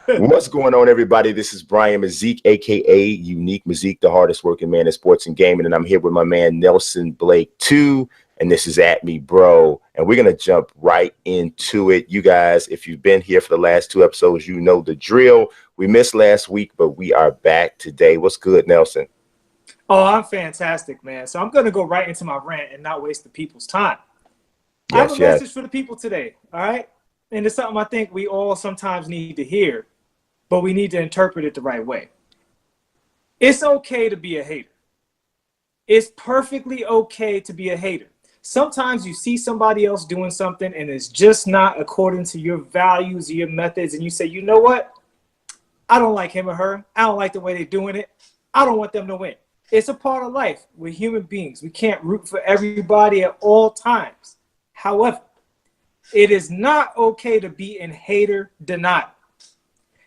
What's going on, everybody? This is Brian Mazique, aka UniqueMazique, the hardest working man in sports and gaming, and I'm here with my man Nelson Blake 2, and this is At Me Bro, and we're gonna jump right into it. You guys, if you've been here for the last 2 episodes, you know the drill. We missed last week, but we are back today. What's good, Nelson? Oh, I'm fantastic, man. So I'm gonna go right into my rant and not waste the people's time. Yes, I have a message for the people today, all right? And it's something I think we all sometimes need to hear, but we need to interpret it the right way. It's okay to be a hater. It's perfectly okay to be a hater. Sometimes you see somebody else doing something and it's just not according to your values or your methods, and you say, you know what? I don't like him or her. I don't like the way they're doing it. I don't want them to win. It's a part of life. We're human beings. We can't root for everybody at all times. However, it is not okay to be in hater denial.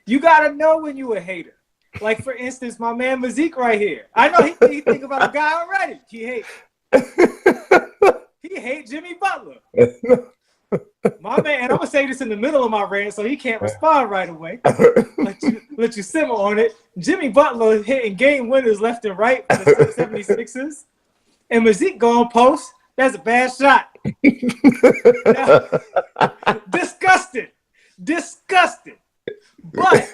You got to know when you're a hater. Like, for instance, my man Mazique right here. I know he think about a guy already. He hates Jimmy Butler. My man, and I'm going to say this in the middle of my rant so he can't respond right away. Let you simmer on it. Jimmy Butler is hitting game winners left and right for the 76ers. And Mazique going post. That's a bad shot. Now, disgusted. But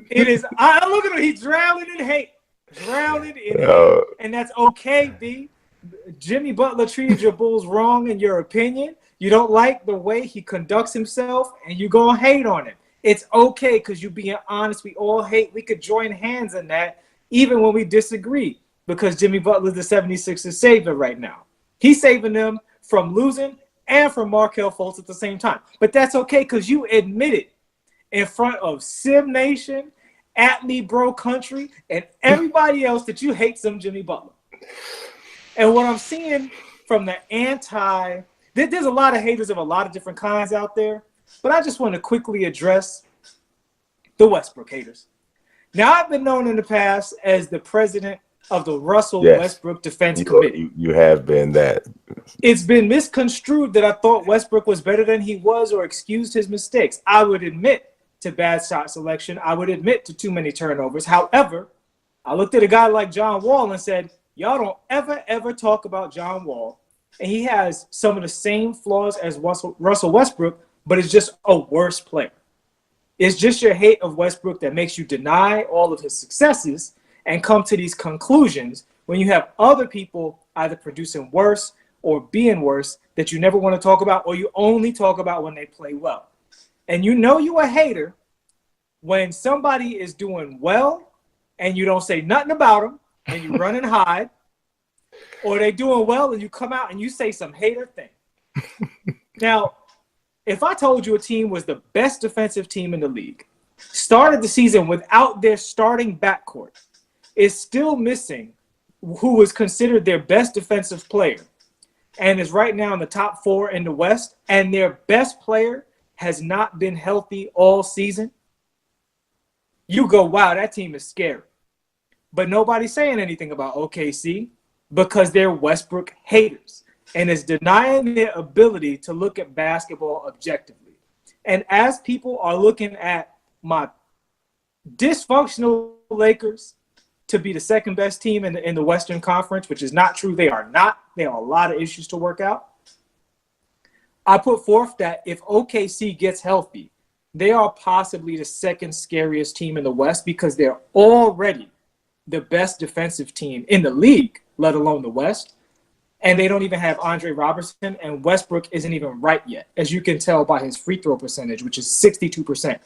it is, I look at him, he's drowning in hate. And that's okay, B. Jimmy Butler treated your Bulls wrong in your opinion. You don't like the way he conducts himself, and you're going to hate on him. It's okay because you're being honest. We all hate. We could join hands in that even when we disagree, because Jimmy Butler's the 76ers savior right now. He's saving them from losing and from Markelle Fultz at the same time. But that's okay because you admit it in front of Sim Nation, At Me Bro Country, and everybody else that you hate some Jimmy Butler. And what I'm seeing from the there's a lot of haters of a lot of different kinds out there, but I just want to quickly address the Westbrook haters. Now, I've been known in the past as the president of the Russell Westbrook Defense Committee. You have been that. It's been misconstrued that I thought Westbrook was better than he was or excused his mistakes. I would admit to bad shot selection. I would admit to too many turnovers. However, I looked at a guy like John Wall and said, y'all don't ever talk about John Wall. And he has some of the same flaws as Russell Westbrook, but is just a worse player. It's just your hate of Westbrook that makes you deny all of his successes and come to these conclusions when you have other people either producing worse or being worse that you never want to talk about, or you only talk about when they play well. And you know you a hater when somebody is doing well and you don't say nothing about them and you run and hide, or they doing well and you come out and you say some hater thing. Now, if I told you a team was the best defensive team in the league, started the season without their starting backcourt, is still missing who was considered their best defensive player and is right now in the top 4 in the West, and their best player has not been healthy all season, you go, wow, that team is scary. But nobody's saying anything about OKC because they're Westbrook haters and is denying their ability to look at basketball objectively. And as people are looking at my dysfunctional Lakers to be the second best team in the Western Conference, which is not true. They are not. They have a lot of issues to work out. I put forth that if OKC gets healthy, they are possibly the second scariest team in the West because they're already the best defensive team in the league, let alone the West. And they don't even have Andre Robertson, and Westbrook isn't even right yet, as you can tell by his free throw percentage, which is 62%,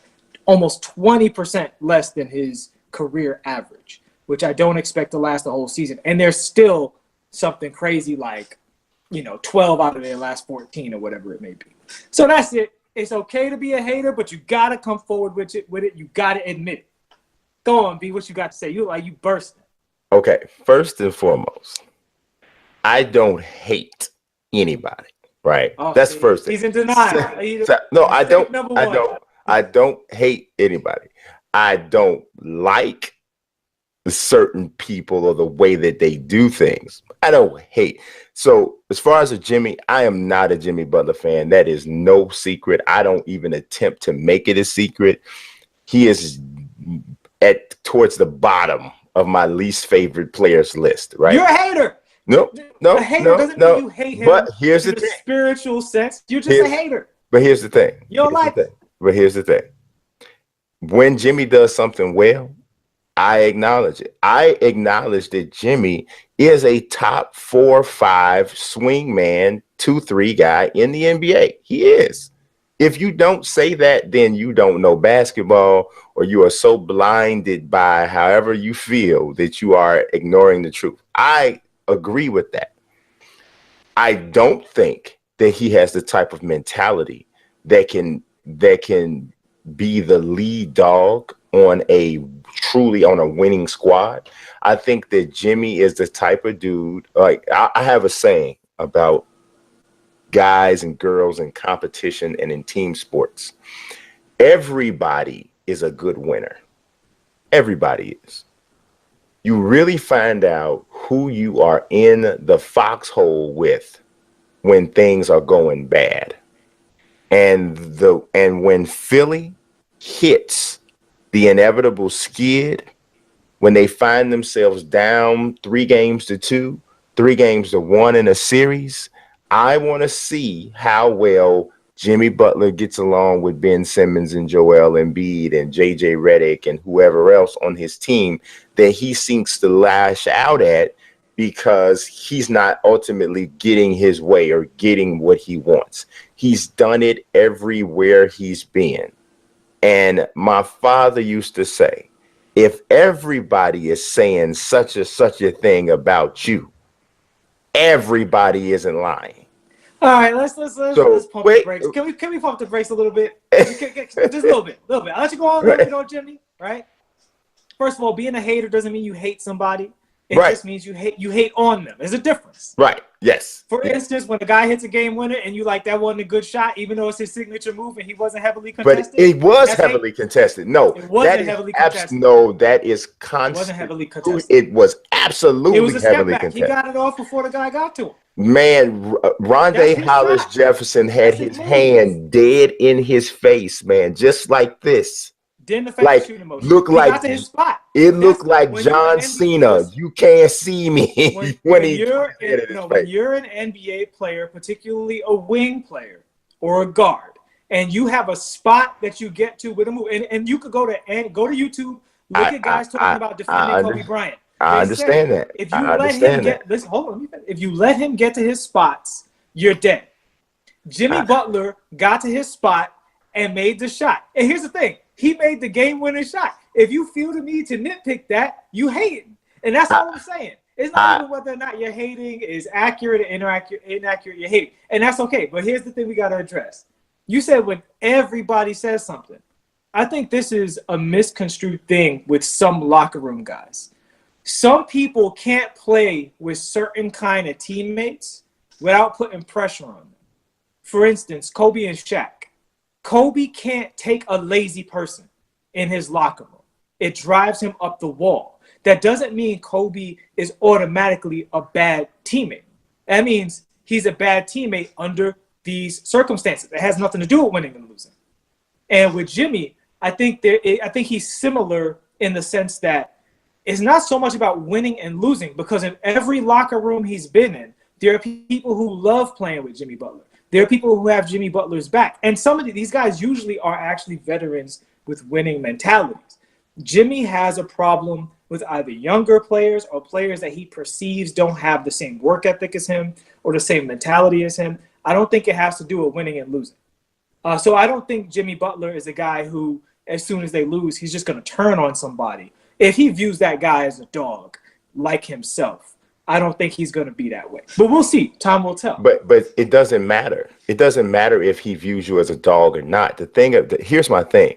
almost 20% less than his career average, which I don't expect to last the whole season. And there's still something crazy like, 12 out of their last 14 or whatever it may be. So that's it. It's okay to be a hater, but you got to come forward with it. You got to admit it. Go on, B, what you got to say? You bursting. Okay, first and foremost, I don't hate anybody, right? Oh, that's first thing. He's in denial. No, I don't. I don't hate anybody. I don't like certain people or the way that they do things. I don't hate. So as far as a Jimmy, I am not a Jimmy Butler fan. That is no secret. I don't even attempt to make it a secret. he is towards the bottom of my least favorite players list, right? You're a hater. No. A hater doesn't mean you hate him. But here's the thing. Spiritual sense, you're just a hater. But here's the thing. But here's the thing. When Jimmy does something well, I acknowledge it. I acknowledge that Jimmy is a top 4 or 5 swing man, 2-3 guy in the NBA. He is. If you don't say that, then you don't know basketball, or you are so blinded by however you feel that you are ignoring the truth. I agree with that. I don't think that he has the type of mentality that can be the lead dog on a winning squad. I think that Jimmy is the type of dude, like I have a saying about guys and girls in competition and in team sports. Everybody is a good winner. Everybody is. You really find out who you are in the foxhole with when things are going bad. And when Philly hits the inevitable skid, when they find themselves down 3-2, 3-1 in a series, I want to see how well Jimmy Butler gets along with Ben Simmons and Joel Embiid and JJ Redick and whoever else on his team that he seeks to lash out at because he's not ultimately getting his way or getting what he wants. He's done it everywhere he's been. And my father used to say, if everybody is saying such a thing about you, everybody isn't lying. All right, let's pump the brakes. Can we pump the brakes a little bit? Just a little bit. I'll let you go on a little bit on Jimmy, right? First of all, being a hater doesn't mean you hate somebody. It just means you hate on them. There's a difference. Right. Yes. For instance, when a guy hits a game winner and you like that wasn't a good shot, even though it's his signature move and he wasn't heavily contested. But it was heavily contested. No, it wasn't heavily contested. No, that is constant. It wasn't heavily contested. It was absolutely heavily contested. He got it off before the guy got to him. Man, Rondé Hollis Jefferson had his hand dead in his face, man, just like this. Didn't affect the shooting motion. Looked like his spot. It looked like John Cena. You can't see me when you're an NBA player, particularly a wing player or a guard, and you have a spot that you get to with a move, and you could go to YouTube, look at guys talking about defending Kobe Bryant. I understand that. If you let him get this, hold on. If you let him get to his spots, you're dead. Jimmy Butler got to his spot and made the shot. And here's the thing: he made the game-winning shot. If you feel the need to nitpick that, you hate it, and that's all I'm saying. It's not even whether or not you're hating is accurate or inaccurate. You're hating, and that's okay. But here's the thing: we got to address. You said when everybody says something. I think this is a misconstrued thing with some locker room guys. Some people can't play with certain kind of teammates without putting pressure on them. For instance, Kobe and Shaq. Kobe can't take a lazy person in his locker room. It drives him up the wall. That doesn't mean Kobe is automatically a bad teammate. That means he's a bad teammate under these circumstances. It has nothing to do with winning and losing. And with Jimmy, I think he's similar in the sense that it's not so much about winning and losing, because in every locker room he's been in, there are people who love playing with Jimmy Butler. There are people who have Jimmy Butler's back. And some of these guys usually are actually veterans with winning mentalities. Jimmy has a problem with either younger players or players that he perceives don't have the same work ethic as him or the same mentality as him. I don't think it has to do with winning and losing. So I don't think Jimmy Butler is a guy who, as soon as they lose, he's just going to turn on somebody. If he views that guy as a dog, like himself, I don't think he's going to be that way. But we'll see. Time will tell. But it doesn't matter. It doesn't matter if he views you as a dog or not. Here's my thing.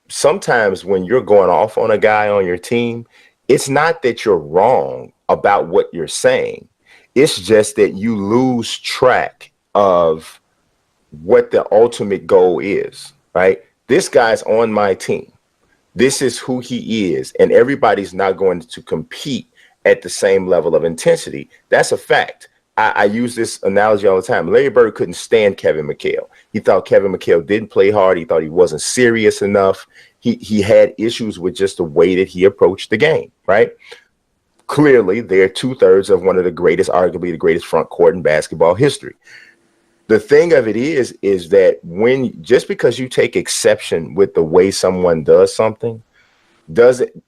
Sometimes when you're going off on a guy on your team, it's not that you're wrong about what you're saying. It's just that you lose track of what the ultimate goal is, right? This guy's on my team. This is who he is, and everybody's not going to compete at the same level of intensity. That's a fact. I use this analogy all the time. Larry Bird couldn't stand Kevin McHale. He thought Kevin McHale didn't play hard. He thought he wasn't serious enough. he had issues with just the way that he approached the game, right? Clearly, they're 2/3 of one of the greatest, arguably the greatest front court in basketball history. The thing of it is that just because you take exception with the way someone does something,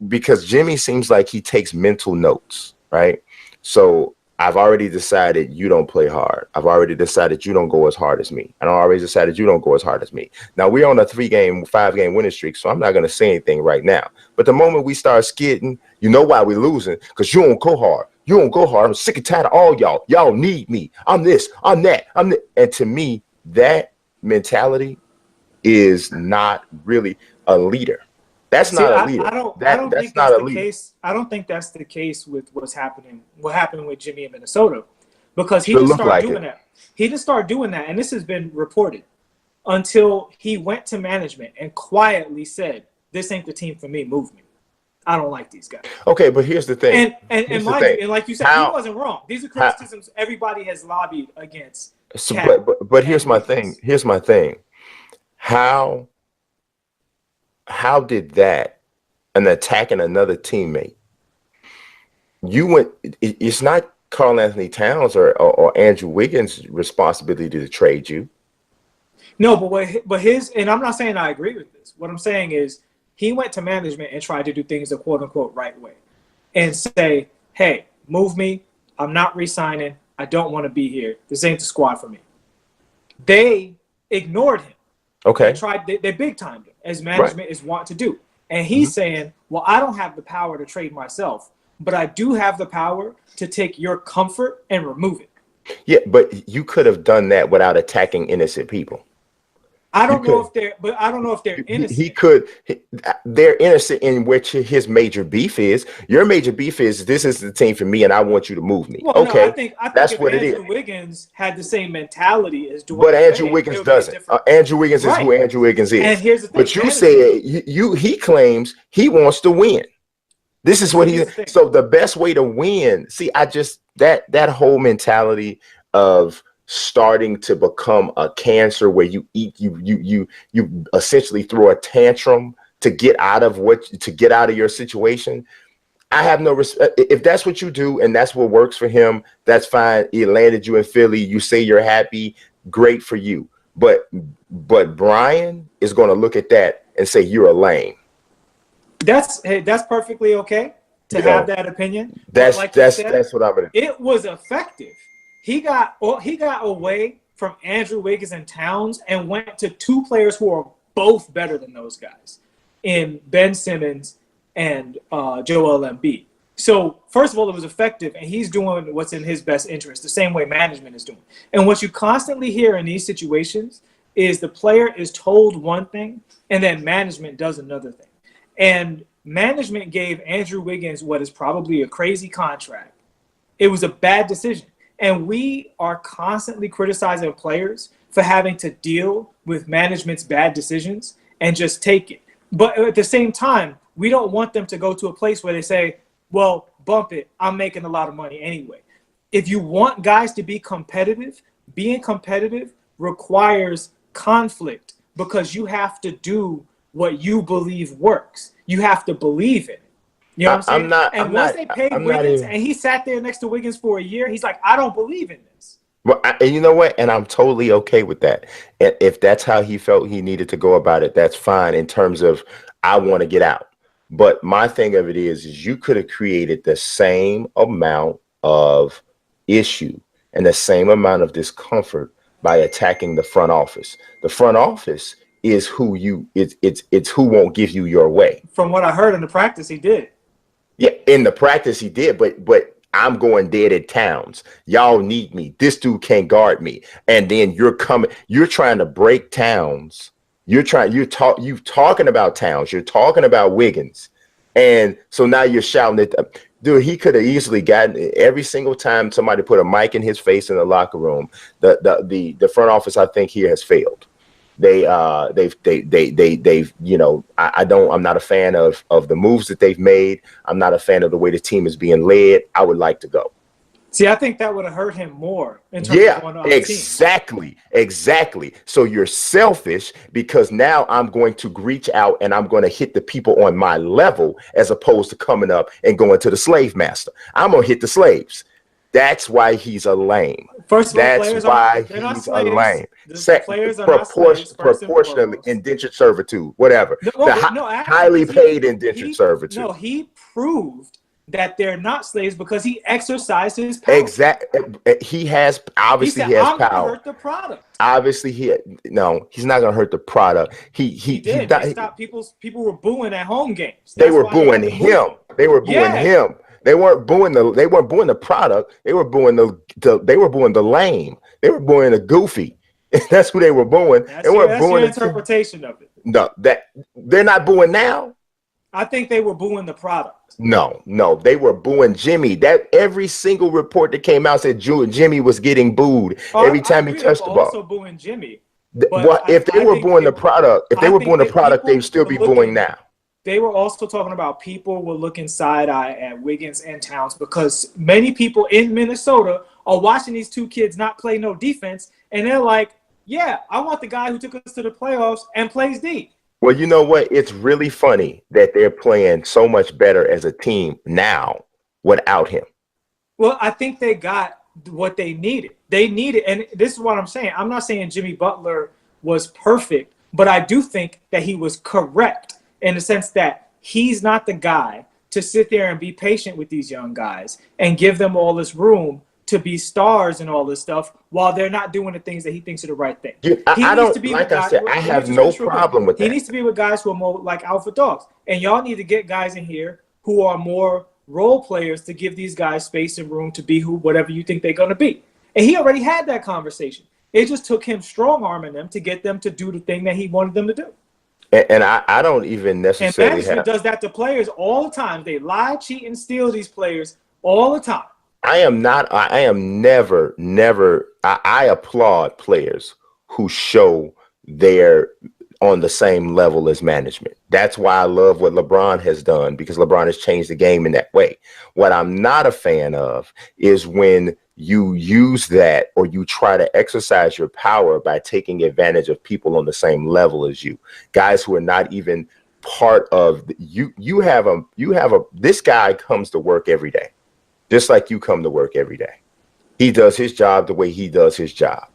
because Jimmy seems like he takes mental notes, right? So I've already decided you don't play hard. I've already decided you don't go as hard as me. And I already decided you don't go as hard as me. Now we're on a 5-game winning streak, so I'm not going to say anything right now. But the moment we start skidding, you know why we're losing? Because you don't go hard. You don't go hard. I'm sick and tired of all y'all. Y'all need me. I'm this. I'm that. And to me, that mentality is not really a leader. That's not a leader. I don't think that's the case. I don't think that's the case with what happened with Jimmy in Minnesota, because he didn't start doing that. He didn't start doing that, and this has been reported, until he went to management and quietly said, "This ain't the team for me. Move me. I don't like these guys." Okay, but here's the thing. And like you said, he wasn't wrong. These are criticisms everybody has lobbied against. So, but here's my thing. Here's my thing. How did that, an attacking another teammate, it's not Karl Anthony Towns or Andrew Wiggins' responsibility to trade you. No, but his, and I'm not saying I agree with this. What I'm saying is he went to management and tried to do things the quote unquote right way and say, "Hey, move me. I'm not re-signing. I don't want to be here. This ain't the squad for me." They ignored him. Okay. They big timed him, as management is wont to do. And he's saying, "Well, I don't have the power to trade myself, but I do have the power to take your comfort and remove it." Yeah, but you could have done that without attacking innocent people. I don't know if they're innocent. They're innocent in which his major beef is. Your major beef is, this is the team for me and I want you to move me. Well, okay, no, I think that's if what Andrew it is. Wiggins had the same mentality as Dwayne, but Andrew Wiggins doesn't. Andrew Wiggins is who Andrew Wiggins is. And here's the thing. But you said he claims he wants to win. This is what so the best way to win. See, that whole mentality of starting to become a cancer where you essentially throw a tantrum to get out of your situation. I have no respect. If that's what you do and that's what works for him, that's fine. He landed you in Philly. You say you're happy. Great for you. But Brian is going to look at that and say you're a lame. That's perfectly okay to have that opinion. That's what I'm gonna. It was effective. He got away from Andrew Wiggins and Towns and went to two players who are both better than those guys, in Ben Simmons and Joel Embiid. So first of all, it was effective, and he's doing what's in his best interest, the same way management is doing. And what you constantly hear in these situations is the player is told one thing, and then management does another thing. And management gave Andrew Wiggins what is probably a crazy contract. It was a bad decision. And we are constantly criticizing players for having to deal with management's bad decisions and just take it. But at the same time, we don't want them to go to a place where they say, "Well, bump it. I'm making a lot of money anyway." If you want guys to be competitive, being competitive requires conflict, because you have to do what you believe works. You have to believe it. You know what I'm saying? Once they paid Wiggins and he sat there next to Wiggins for a year, he's like, "I don't believe in this." Well, and you know what? And I'm totally okay with that. And if that's how he felt he needed to go about it, that's fine in terms of, I want to get out. But my thing of it is you could have created the same amount of issue and the same amount of discomfort by attacking the front office. The front office is it's who won't give you your way. From what I heard in the practice, he did. Yeah, in the practice he did, but I'm going dead at Towns. Y'all need me. This dude can't guard me. And then you're trying to break Towns. You're talking about Towns. You're talking about Wiggins. And so now you're shouting at them. Dude, he could have easily gotten every single time somebody put a mic in his face in the locker room. The front office, I think, here has failed. I'm not a fan of the moves that they've made. I'm not a fan of the way the team is being led. I would like to go. See, I think that would have hurt him more in terms of going to other exactly, exactly. So you're selfish because now I'm going to reach out and I'm going to hit the people on my level as opposed to coming up and going to the slave master. I'm going to hit the slaves. That's why he's a lame. First of all, that's why he's a lame. Players are not slaves, proportionally indentured servitude, whatever. Highly paid indentured servitude. No, he proved that they're not slaves because he exercised his power. Exactly. He has obviously he has power. Hurt the product. Obviously, he's not gonna hurt the product. He did. They stopped people were booing at home games. They were booing him. They were booing him. They weren't booing the product. They were booing the lame. They were booing the goofy. That's who they were booing. That's your interpretation of it. No, that they're not booing now. I think they were booing the product. No, they were booing Jimmy. That every single report that came out said Jimmy was getting booed every time he touched the ball. Also booing Jimmy. If they were booing the product, they'd still be booing now. They were also talking about people were looking side-eye at Wiggins and Towns because many people in Minnesota are watching these two kids not play no defense, and they're like, yeah, I want the guy who took us to the playoffs and plays D. Well, you know what? It's really funny that they're playing so much better as a team now without him. Well, I think they got what they needed. And this is what I'm saying. I'm not saying Jimmy Butler was perfect, but I do think that he was correct in the sense that he's not the guy to sit there and be patient with these young guys and give them all this room to be stars and all this stuff while they're not doing the things that he thinks are the right thing. I have no problem with that. He needs to be with guys who are more like alpha dogs. And y'all need to get guys in here who are more role players to give these guys space and room to be whatever you think they're going to be. And he already had that conversation. It just took him strong-arming them to get them to do the thing that he wanted them to do. And I don't even necessarily and management does that to players all the time. They lie, cheat, and steal these players all the time. I applaud players who show they're on the same level as management. That's why I love what LeBron has done, because LeBron has changed the game in that way. What I'm not a fan of is when you use that or you try to exercise your power by taking advantage of people on the same level as you, guys who are not even part of this guy comes to work every day, just like you come to work every day. He does his job the way he does his job.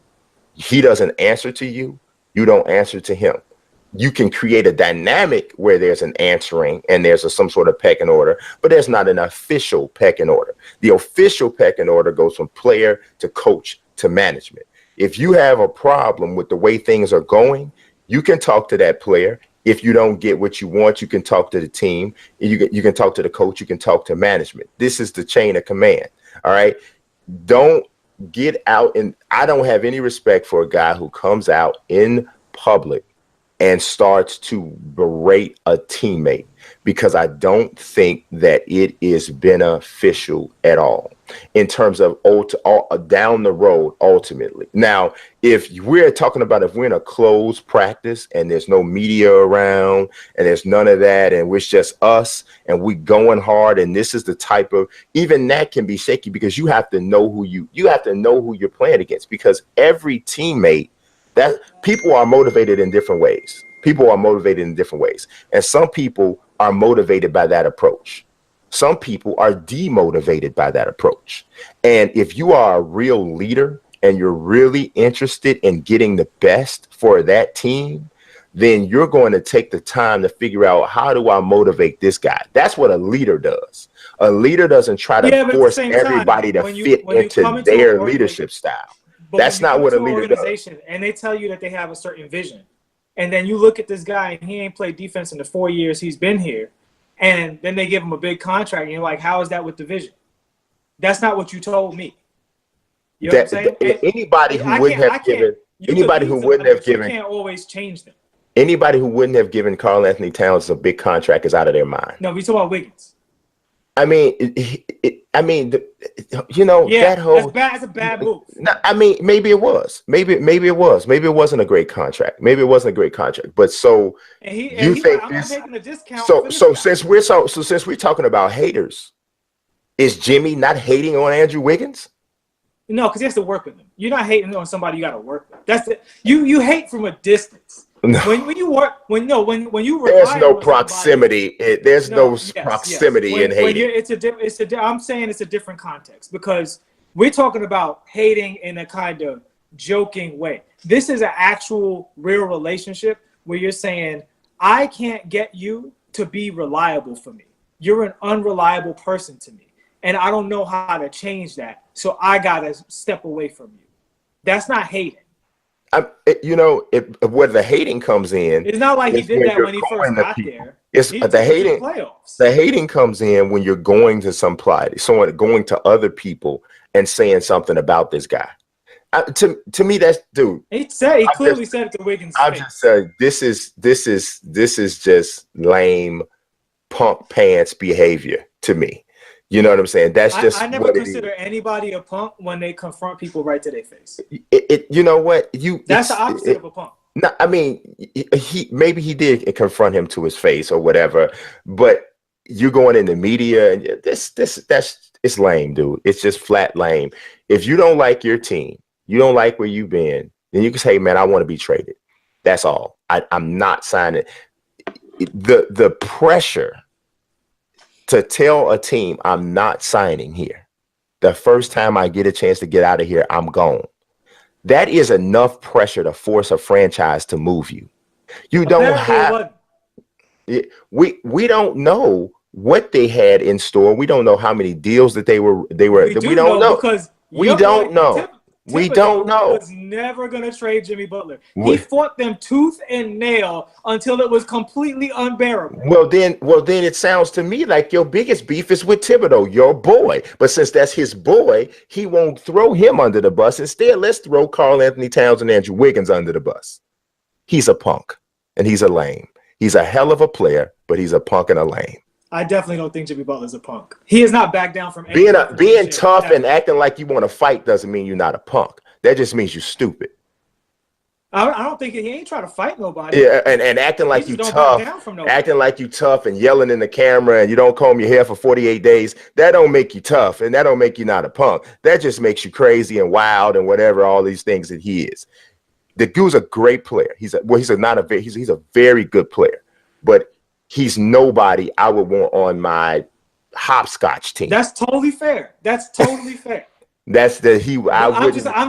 He doesn't answer to you. You don't answer to him. You can create a dynamic where there's an answering and there's some sort of pecking order, but there's not an official pecking order. The official pecking order goes from player to coach to management. If you have a problem with the way things are going, you can talk to that player. If you don't get what you want, you can talk to the team. You can talk to the coach. You can talk to management. This is the chain of command. All right. Don't get out. And I don't have any respect for a guy who comes out in public and starts to berate a teammate, because I don't think that it is beneficial at all in terms of down the road ultimately. Now, if we're in a closed practice and there's no media around and there's none of that and it's just us and we going hard, and this is the type of, even that can be shaky because you have to know who you're playing against, because every teammate, that people are motivated in different ways. And some people are motivated by that approach. Some people are demotivated by that approach. And if you are a real leader and you're really interested in getting the best for that team, then you're going to take the time to figure out, how do I motivate this guy? That's what a leader does. A leader doesn't try to force everybody to fit into their leadership style. But that's not what a leader does. And they tell you that they have a certain vision. And then you look at this guy and he ain't played defense in the 4 years he's been here. And then they give him a big contract. And you're like, how is that with the vision? That's not what you told me. You know what I'm saying? Anybody who wouldn't have given you can't always change them. Anybody who wouldn't have given Karl Anthony Towns a big contract is out of their mind. No, we talk about Wiggins. I mean, that whole, that's a bad move. No, I mean, maybe it was. Maybe it was. Maybe it wasn't a great contract. But so I'm taking a discount. So since we're talking about haters, Is Jimmy not hating on Andrew Wiggins? No, because he has to work with him. You're not hating on somebody you got to work with. That's the, you hate from a distance. No. When you work when you there's no proximity. There's no proximity in hating. I'm saying it's a different context because we're talking about hating in a kind of joking way. This is an actual real relationship where you're saying, I can't get you to be reliable for me. You're an unreliable person to me. And I don't know how to change that. So I got to step away from you. That's not hating. Where the hating comes in. It's not like he did that when he first got there. It's the hating. The hating comes in when you're going to someone going to other people and saying something about this guy. To me, that's dude. He clearly said it to Wiggins. I'm just saying this is just lame punk pants behavior to me. You know what I'm saying? That's just. I never consider anybody a punk when they confront people right to their face. You know what? That's the opposite of a punk. No, I mean, he did confront him to his face or whatever, but you're going in the media and it's lame, dude. It's just flat lame. If you don't like your team, you don't like where you've been, then you can say, man, I want to be traded. That's all. I'm not signing. The pressure to tell a team I'm not signing here, the first time I get a chance to get out of here, I'm gone. That is enough pressure to force a franchise to move you. You don't have. We don't know what they had in store. We don't know how many deals that they were. We don't know because we don't know. We don't know. Was never going to trade Jimmy Butler. He fought them tooth and nail until it was completely unbearable. Well, then it sounds to me like your biggest beef is with Thibodeau, your boy. But since that's his boy, he won't throw him under the bus. Instead, let's throw Karl Anthony Towns and Andrew Wiggins under the bus. He's a punk and he's a lame. He's a hell of a player, but he's a punk and a lame. I definitely don't think Jimmy Butler's a punk. He has not backed down from being tough and acting like you want to fight doesn't mean you're not a punk. That just means you're stupid. I don't think he ain't trying to fight nobody. Yeah, and acting like you tough, acting like you tough and yelling in the camera and you don't comb your hair for 48 days. That don't make you tough and that don't make you not a punk. That just makes you crazy and wild and whatever all these things that he is. The dude's a great player. He's a very good player, but he's nobody I would want on my hopscotch team. That's totally fair. I'm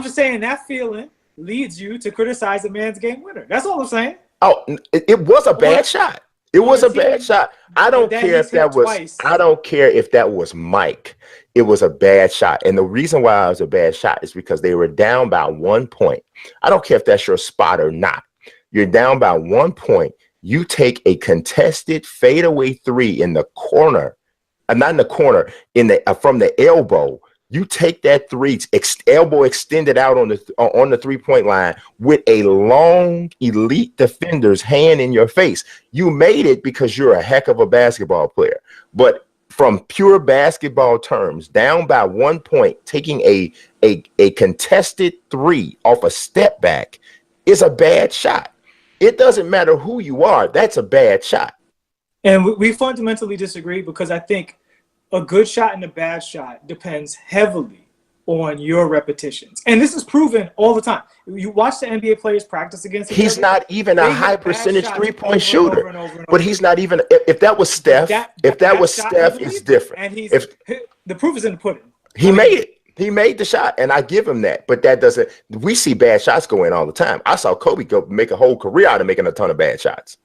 just saying that feeling leads you to criticize a man's game winner. That's all I'm saying. Oh, it was a bad shot. It was a bad shot. I don't care if that was. Twice. I don't care if that was Mike. It was a bad shot, and the reason why it was a bad shot is because they were down by 1 point. I don't care if that's your spot or not. You're down by 1 point. You take a contested fadeaway three in the corner, not in the corner, from the elbow. You take that three, elbow extended out on the 3-point line with a long elite defender's hand in your face. You made it because you're a heck of a basketball player. But from pure basketball terms, down by 1 point, taking a contested three off a step back is a bad shot. It doesn't matter who you are. That's a bad shot. And we fundamentally disagree because I think a good shot and a bad shot depends heavily on your repetitions. And this is proven all the time. You watch the NBA players practice against each other. He's not even a high percentage 3-point shooter. But he's not even, if that was Steph, it's different. And the proof is in the pudding. He made it. He made the shot, and I give him that. But that doesn't. We see bad shots go in all the time. I saw Kobe go make a whole career out of making a ton of bad shots.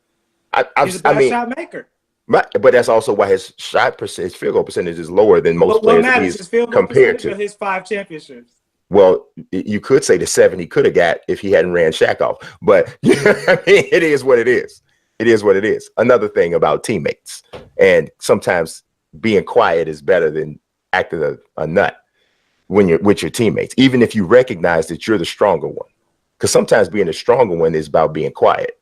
He's a bad shot maker. But that's also why his his field goal percentage is lower than most players that he's compared to. His 5 championships. Well, you could say the 7 he could have got if he hadn't ran Shaq off. But I mean, it is what it is. It is what it is. Another thing about teammates, and sometimes being quiet is better than acting a nut when you're with your teammates, even if you recognize that you're the stronger one. Because sometimes being the stronger one is about being quiet.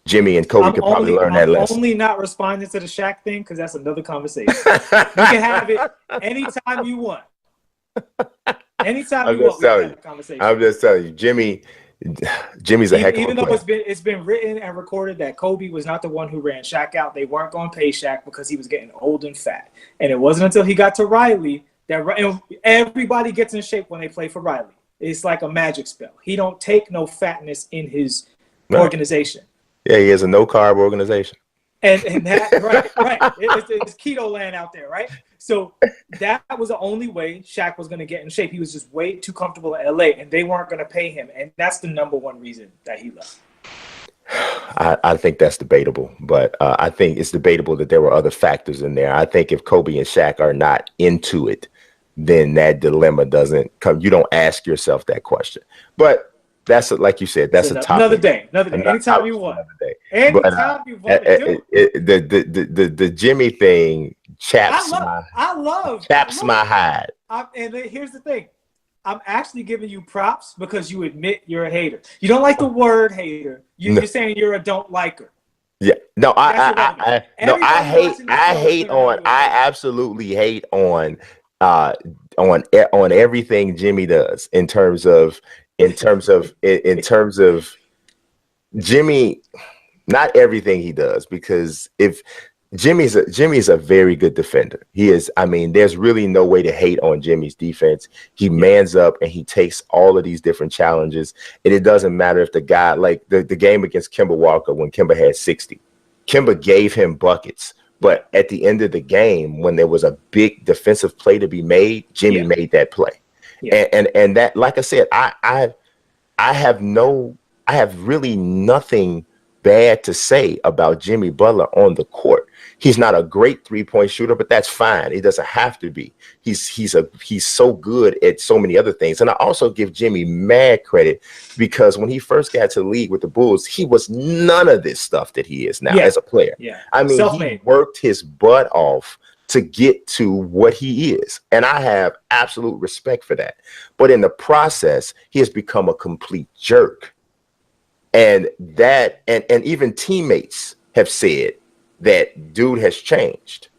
Jimmy and Kobe could probably learn that lesson. I'm only not responding to the Shaq thing because that's another conversation. You can have it anytime you want. Anytime you want, we can have a conversation. I'm just telling you, Jimmy's a heck of a Even though player. it's been written and recorded that Kobe was not the one who ran Shaq out. They weren't going to pay Shaq because he was getting old and fat. And it wasn't until he got to Riley that everybody gets in shape when they play for Riley. It's like a magic spell. He don't take no fatness in his organization. Yeah, he has a no carb organization. And that right. It's keto land out there, right? So that was the only way Shaq was going to get in shape. He was just way too comfortable in LA, and they weren't going to pay him. And that's the number one reason that he left. I think that's debatable, but I think it's debatable that there were other factors in there. I think if Kobe and Shaq are not into it, then that dilemma doesn't come. You don't ask yourself that question. But that's like you said. That's a topic. Another day. Anytime you want. Anytime you want to do it. The Jimmy thing chaps my hide. And here's the thing. I'm actually giving you props because you admit you're a hater. You don't like the word hater. You're saying you're a don't liker. Yeah. No, I absolutely hate on everything Jimmy does in terms of Jimmy, not everything he does, because if Jimmy's a very good defender. He is. I mean, there's really no way to hate on Jimmy's defense. He mans up and he takes all of these different challenges. And it doesn't matter if the guy, like the game against Kemba Walker when Kemba had 60, Kemba gave him buckets. But at the end of the game, when there was a big defensive play to be made, Jimmy made that play. Yeah. And that, like I said, I have really nothing bad to say about Jimmy Butler on the court. He's not a great 3-point shooter, but that's fine. He doesn't have to be. He's so good at so many other things. And I also give Jimmy mad credit because when he first got to the league with the Bulls, he was none of this stuff that he is now as a player. Yeah. I mean, he worked his butt off to get to what he is. And I have absolute respect for that. But in the process, he has become a complete jerk. And that, and even teammates have said that dude has changed.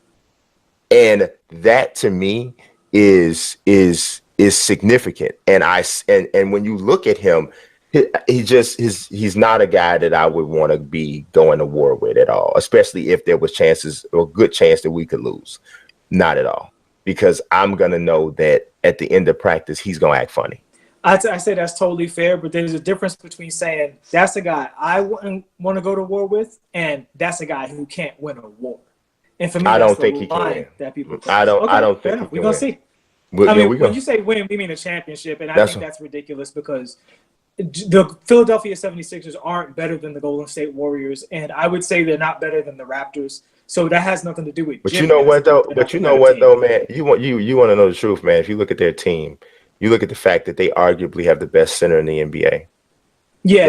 And that to me is significant. And when you look at him, he's not a guy that I would want to be going to war with at all, especially if there was chances or a good chance that we could lose. Not at all, because I'm going to know that at the end of practice, he's going to act funny. I say that's totally fair, but there's a difference between saying that's a guy I wouldn't want to go to war with, and that's a guy who can't win a war. And for me, I don't think he can. That people I don't think we're gonna see. When you say win, we mean a championship, and I think that's ridiculous because the Philadelphia 76ers aren't better than the Golden State Warriors, and I would say they're not better than the Raptors. So that has nothing to do with. But you know what though? Man? You want to know the truth, man. If you look at their team. You look at the fact that they arguably have the best center in the NBA. Yeah,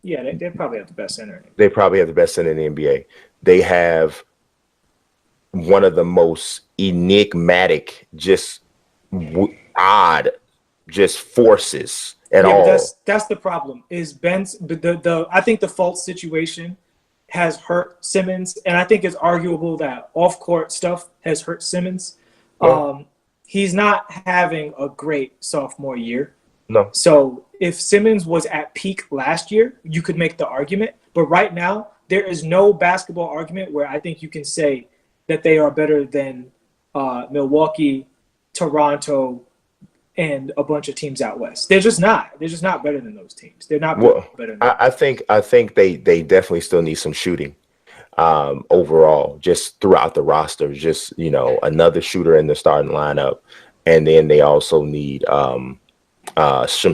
they probably have the best center. They probably have the best center in the NBA. They have one of the most enigmatic, just odd, just forces at all. That's the problem. Is Ben's I think the Fultz situation has hurt Simmons, and I think it's arguable that off-court stuff has hurt Simmons. Yeah. He's not having a great sophomore year. No. So if Simmons was at peak last year, you could make the argument. But right now, there is no basketball argument where I think you can say that they are better than Milwaukee, Toronto, and a bunch of teams out west. They're just not. They're just not better than those teams. They're not better than I think they definitely still need some shooting. Overall, just throughout the roster, just, another shooter in the starting lineup. And then they also need some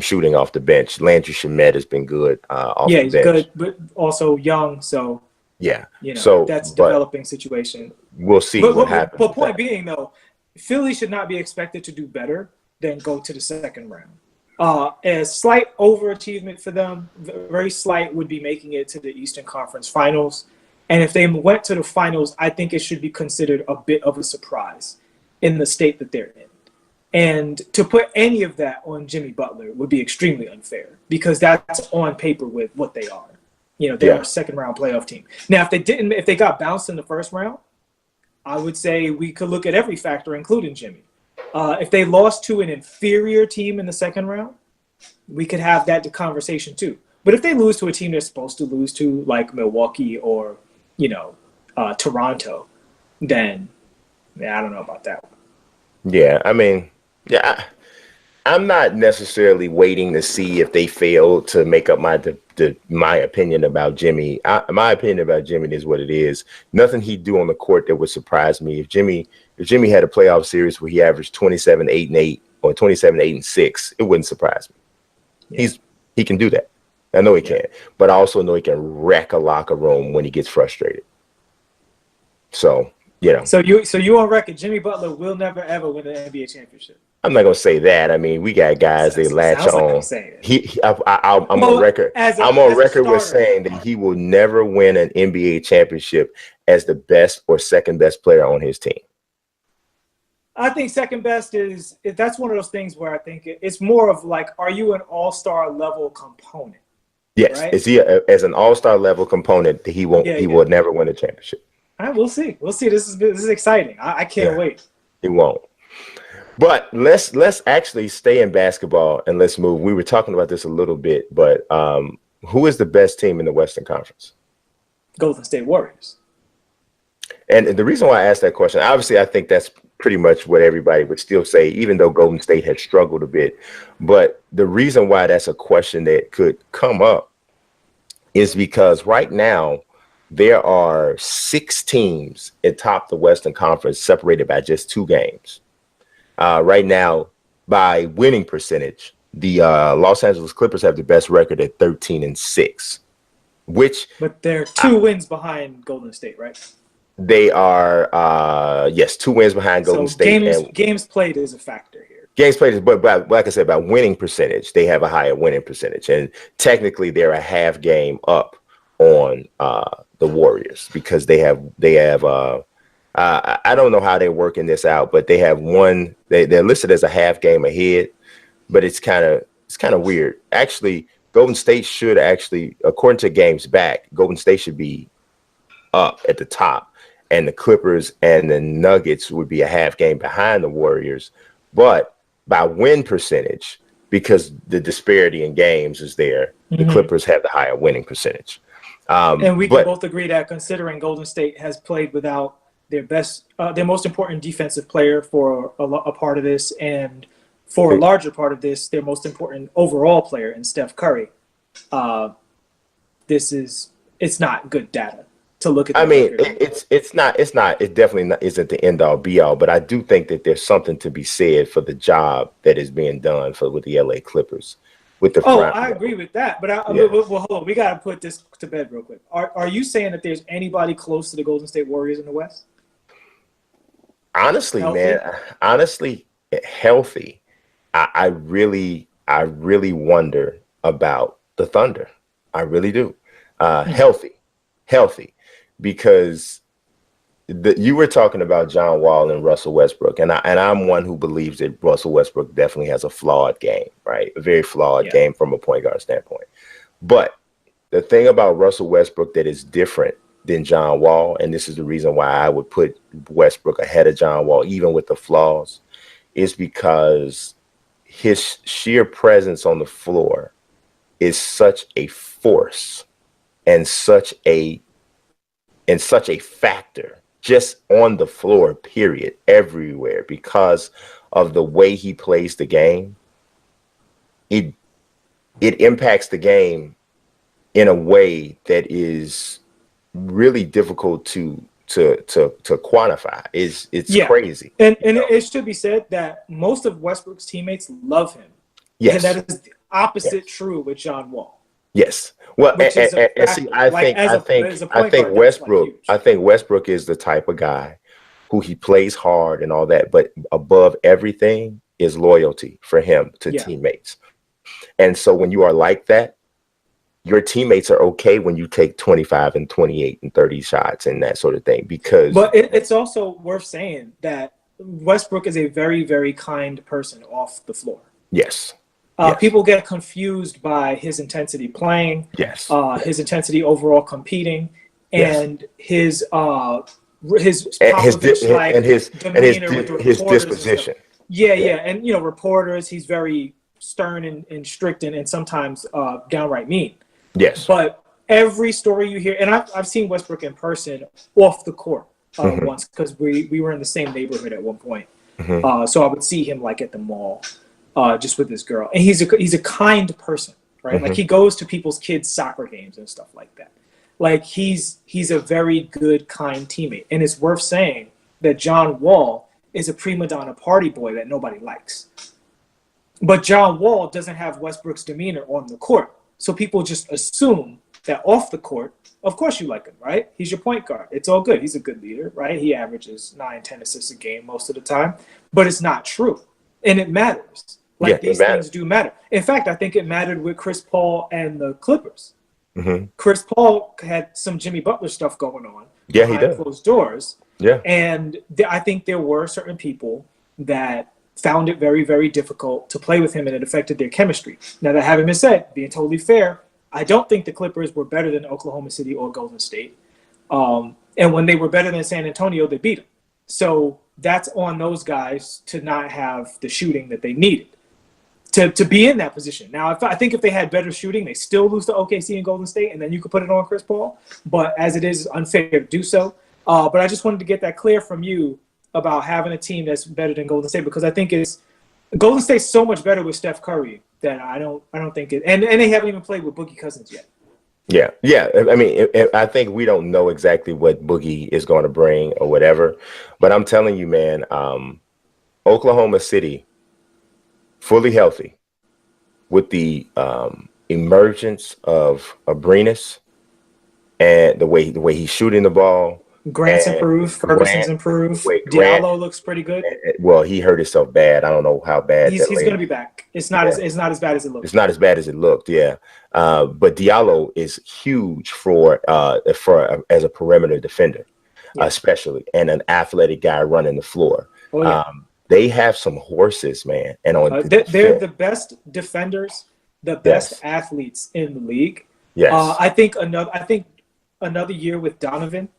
shooting off the bench. Landry Shamet has been good off the bench. Yeah, he's good, but also young. So, that's a developing situation. We'll see what happens. But point being, though, Philly should not be expected to do better than go to the second round. A slight overachievement for them, very slight, would be making it to the Eastern Conference Finals. And if they went to the finals, I think it should be considered a bit of a surprise in the state that they're in. And to put any of that on Jimmy Butler would be extremely unfair because that's on paper with what they are. They're a second-round playoff team. Now, if they got bounced in the first round, I would say we could look at every factor, including Jimmy. If they lost to an inferior team in the second round, we could have that conversation too. But if they lose to a team they're supposed to lose to, like Milwaukee or, Toronto, then I don't know about that one. Yeah, I mean, yeah, I'm not necessarily waiting to see if they fail to make up my opinion about Jimmy. My opinion about Jimmy is what it is. Nothing he'd do on the court that would surprise me. If Jimmy had a playoff series where he averaged 27, 8-8 or 27, 8-6, it wouldn't surprise me. Yeah. He can do that. I know he can, but I also know he can wreck a locker room when he gets frustrated. So, So you on record, Jimmy Butler will never ever win an NBA championship. I'm not gonna say that. I mean, we got guys they latch on. I'm on record. I'm on record with saying that he will never win an NBA championship as the best or second best player on his team. I think second best that's one of those things where I think it's more of like, are you an all-star level component? Yes, right? Is he as an all-star level component? He won't. He will never win a championship. All right, we'll see. We'll see. This is exciting. I can't wait. He won't. But let's actually stay in basketball and let's move. We were talking about this a little bit, but who is the best team in the Western Conference? Golden State Warriors. And the reason why I asked that question, obviously, I think that's pretty much what everybody would still say, even though Golden State had struggled a bit. But the reason why that's a question that could come up is because right now there are 6 teams atop the Western Conference separated by just 2 games. Right now, by winning percentage, the Los Angeles Clippers have the best record at 13-6, but they're 2 wins behind Golden State, right? They are 2 wins behind Golden State. Games played is a factor here. Games played, but like I said, by winning percentage, they have a higher winning percentage, and technically they're a half game up on the Warriors because they have. I don't know how they're working this out, but they have one. They're listed as a half game ahead, but it's kind of weird. Actually, Golden State should according to games back, Golden State should be up at the top, and the Clippers and the Nuggets would be a half game behind the Warriors. But by win percentage, because the disparity in games is there, the Clippers have the higher winning percentage. And we can both agree that considering Golden State has played without their most important defensive player for a part of this, and for a larger part of this, their most important overall player in Steph Curry. It's not good data to look at. It definitely isn't the end all be all, but I do think that there's something to be said for the job that is being done with the LA Clippers. I agree with that, but hold on, we got to put this to bed real quick. Are you saying that there's anybody close to the Golden State Warriors in the West? Honestly, healthy. I really wonder about the Thunder. I really do. Healthy, because you were talking about John Wall and Russell Westbrook, and I'm one who believes that Russell Westbrook definitely has a flawed game, right? A very flawed game from a point guard standpoint. But the thing about Russell Westbrook that is different than John Wall, and this is the reason why I would put Westbrook ahead of John Wall, even with the flaws, is because his sheer presence on the floor is such a force and such a factor just on the floor, period, everywhere, because of the way he plays the game. It impacts the game in a way that is really difficult to quantify. It's crazy. And it should be said that most of Westbrook's teammates love him. Yes. And that is the opposite true with John Wall. Yes. Well, I think Westbrook is the type of guy who he plays hard and all that, but above everything is loyalty for him to teammates. And so when you are like that, your teammates are okay when you take 25 and 28 and 30 shots and that sort of thing, But it's also worth saying that Westbrook is a very, very kind person off the floor. Yes. People get confused by his intensity playing, his intensity overall competing, and his disposition. And, reporters, he's very stern and strict and sometimes downright mean. Yes. But every story you hear, and I've seen Westbrook in person off the court once, because we were in the same neighborhood at one point. So I would see him like at the mall, just with this girl, and he's a kind person, right? Like he goes to people's kids' soccer games and stuff like that. Like he's a very good, kind teammate, and it's worth saying that John Wall is a prima donna party boy that nobody likes. But John Wall doesn't have Westbrook's demeanor on the court, so people just assume that off the court, of course you like him, right? He's your point guard. It's all good. He's a good leader, right? He averages 9-10 assists a game most of the time, but it's not true, and it matters. Like these things do matter. In fact, I think it mattered with Chris Paul and the Clippers. Chris Paul had some Jimmy Butler stuff going on behind closed doors. Yeah. And I think there were certain people that found it very, very difficult to play with him, and it affected their chemistry. Now, that having been said, being totally fair, I don't think the Clippers were better than Oklahoma City or Golden State. And when they were better than San Antonio, they beat them. So that's on those guys to not have the shooting that they needed to be in that position. Now, I think if they had better shooting, they still lose to OKC and Golden State, and then you could put it on Chris Paul. But as it is, it's unfair to do so. But I just wanted to get that clear from you about having a team that's better than Golden State, because I think Golden State's so much better with Steph Curry that I don't think it. And they haven't even played with Boogie Cousins yet. Yeah. I mean, I think we don't know exactly what Boogie is going to bring or whatever, but I'm telling you, man, Oklahoma City, fully healthy, with the emergence of Abrinas and the way he's shooting the ball. Grant's improved. Ferguson's improved. Diallo looks pretty good. Well, he hurt himself bad. I don't know how bad. He's going to be back. It's not as bad as it looked. It's not as bad as it looked. Yeah. But Diallo is huge for as a perimeter defender, especially, and an athletic guy running the floor. Oh, yeah. They have some horses, man, and they're the best defenders, the best athletes in the league. Yes. I think another year with Donovan.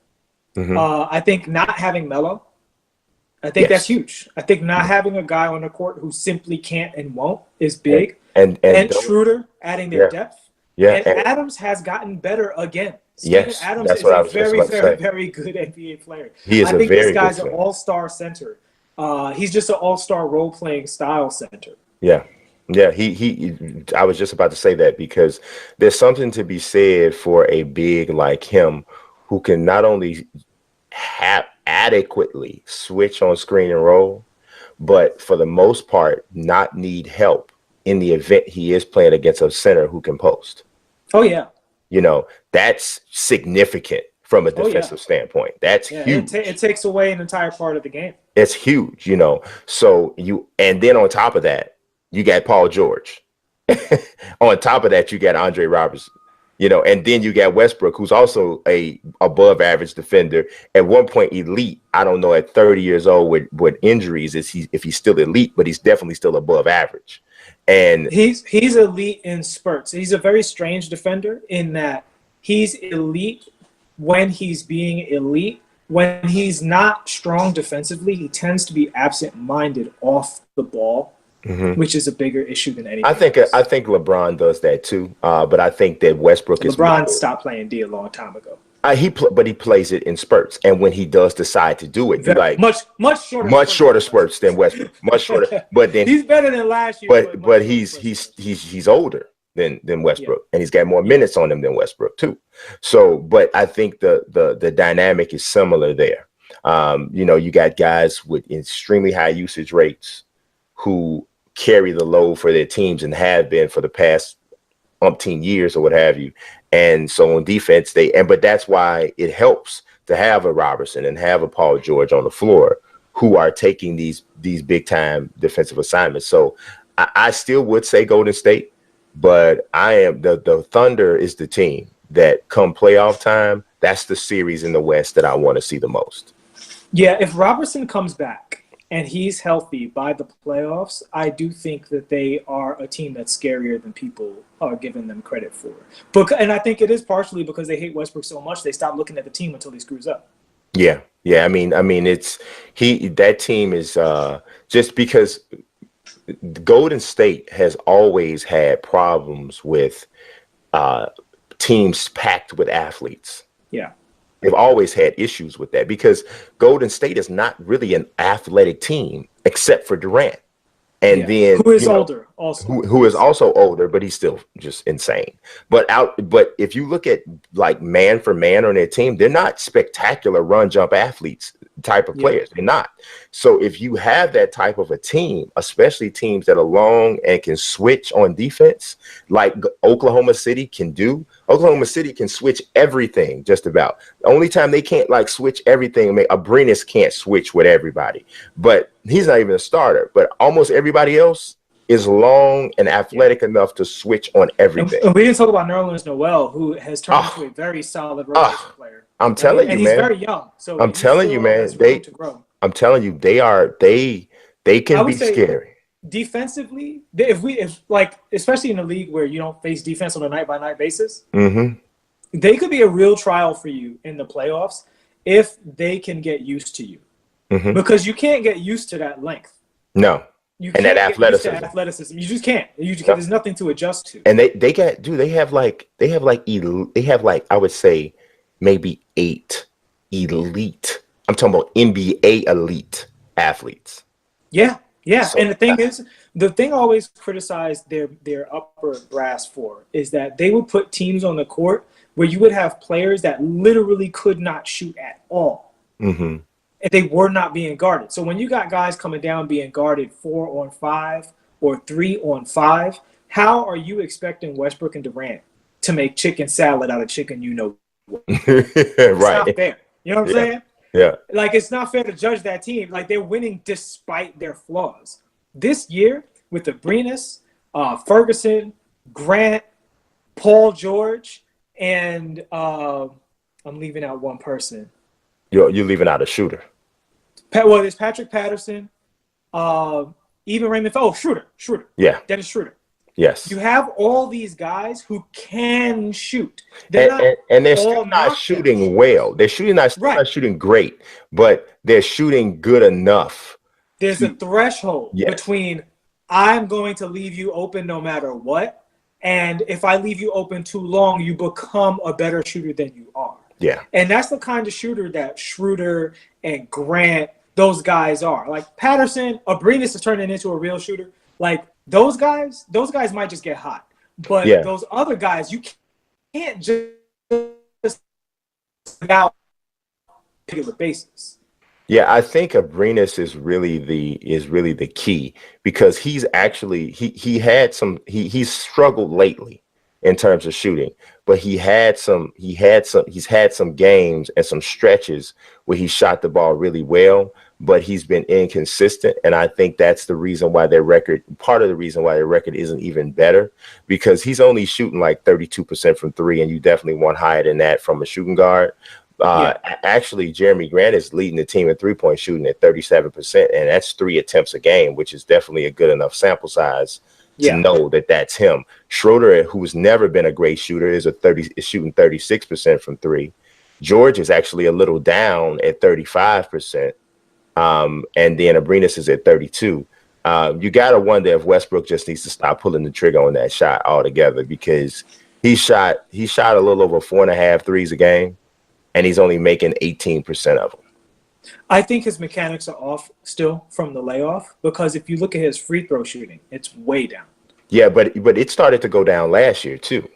I think not having Melo, I think that's huge. I think not having a guy on the court who simply can't and won't is big. And Schroeder adding their depth. Yeah. And Adams has gotten better again. Steven Adams is a very, very, very good NBA player. I think this guy's an all-star center. He's just an all-star role-playing style center. Yeah. Yeah, I was just about to say that, because there's something to be said for a big like him who can not only adequately switch on screen and roll, but for the most part not need help in the event he is playing against a center who can post. Oh yeah. That's significant from a defensive standpoint. That's huge. It takes away an entire part of the game. It's huge, So and then on top of that, you got Paul George. On top of that, you got Andre Robertson. And then you got Westbrook, who's also a above average defender. At one point, elite. I don't know at 30 years old with injuries if he's still elite, but he's definitely still above average. And he's elite in spurts. He's a very strange defender in that he's elite when he's being elite. When he's not strong defensively, he tends to be absent-minded off the ball. Which is a bigger issue than anything. I think LeBron does that too. But I think that Westbrook LeBron stopped playing D a long time ago. But he plays it in spurts, and when he does decide to do it, much shorter spurts than Westbrook. Much shorter. But then he's better than last year. But he's older than Westbrook, and he's got more minutes on him than Westbrook too. So, but I think the dynamic is similar there. You got guys with extremely high usage rates who carry the load for their teams and have been for the past umpteen years or what have you. And so on defense, but that's why it helps to have a Robertson and have a Paul George on the floor who are taking these big time defensive assignments. So I still would say Golden State, but the Thunder is the team that come playoff time. That's the series in the West that I want to see the most. Yeah. If Robertson comes back and he's healthy by the playoffs, I do think that they are a team that's scarier than people are giving them credit for. And I think it is partially because they hate Westbrook so much, they stop looking at the team until he screws up. Yeah. I mean, that team is just because Golden State has always had problems with teams packed with athletes. Yeah. They've always had issues with that because Golden State is not really an athletic team except for Durant. And then who is older also. Who is also older, but he's still just insane. But if you look at like man for man on their team, they're not spectacular run jump athletes type of players. They're not. So if you have that type of a team, especially teams that are long and can switch on defense, like Oklahoma City can do. Oklahoma City can switch everything just about. The only time they can't like switch everything, Abrinas can't switch with everybody. But he's not even a starter. But almost everybody else is long and athletic enough to switch on everything. And we didn't talk about Nerlens Noel, who has turned into a very solid rotation player. I'm telling you, man. And he's very young. So I'm telling you, man. I'm telling you, they can be scary. Defensively, if especially in a league where you don't face defense on a night-by-night basis, they could be a real trial for you in the playoffs if they can get used to you. Because you can't get used to that length. No. You can't that athleticism. You just can't. There's nothing to adjust to. And they have I would say maybe 8 elite. I'm talking about NBA elite athletes. Yeah. So, and the thing I always criticize their upper brass for is that they would put teams on the court where you would have players that literally could not shoot at all. And they were not being guarded. So when you got guys coming down being guarded 4-on-5 or 3-on-5, how are you expecting Westbrook and Durant to make chicken salad out of chicken? It's not fair. You know what I'm saying? Yeah. Like, it's not fair to judge that team. Like, they're winning despite their flaws. This year, with the Abrinas, Ferguson, Grant, Paul George, and I'm leaving out one person. You're leaving out a shooter. Well, there's Patrick Patterson, even Raymond. Schroeder. Yeah. Dennis Schroeder. Yes. You have all these guys who can shoot. They're still not shooting well. They're not shooting great, but they're shooting good enough. There's a threshold between I'm going to leave you open no matter what, and if I leave you open too long, you become a better shooter than you are. Yeah. And that's the kind of shooter that Schroeder and Grant, those guys are. Like Patterson, Abrinas is turning into a real shooter. Like those guys might just get hot. But those other guys, you can't just without regular basis. Yeah, I think Abrinas is really the key because he's actually he's struggled lately in terms of shooting, but he's had some games and some stretches where he shot the ball really well, but he's been inconsistent. And I think that's the reason why part of the reason why their record isn't even better, because he's only shooting like 32% from 3, and you definitely want higher than that from a shooting guard. Actually, Jeremy Grant is leading the team in 3-point shooting at 37%, and that's 3 attempts a game, which is definitely a good enough sample size to know that that's him. Schroeder, who's never been a great shooter, is shooting 36% from 3. George is actually a little down at 35%, and then Abrinas is at 32. You gotta wonder if Westbrook just needs to stop pulling the trigger on that shot altogether, because he shot a little over 4.5 threes a game, and he's only making 18% of them. I think his mechanics are off still from the layoff, because if you look at his free throw shooting, it's way down. Yeah, but it started to go down last year too.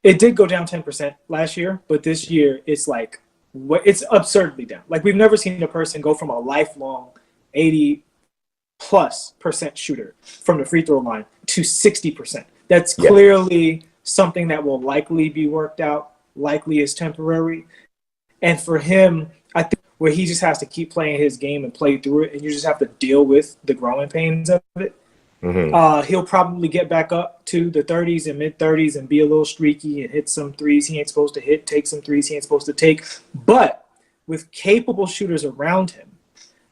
It did go down 10% last year, but this year it's absurdly down. Like, we've never seen a person go from a lifelong 80+% shooter from the free throw line to 60%. That's clearly something that will likely be worked out, likely is temporary. And for him, I think where he just has to keep playing his game and play through it, and you just have to deal with the growing pains of it. He'll probably get back up to the 30s and mid-30s and be a little streaky and hit some threes he ain't supposed to hit, take some threes he ain't supposed to take. But with capable shooters around him,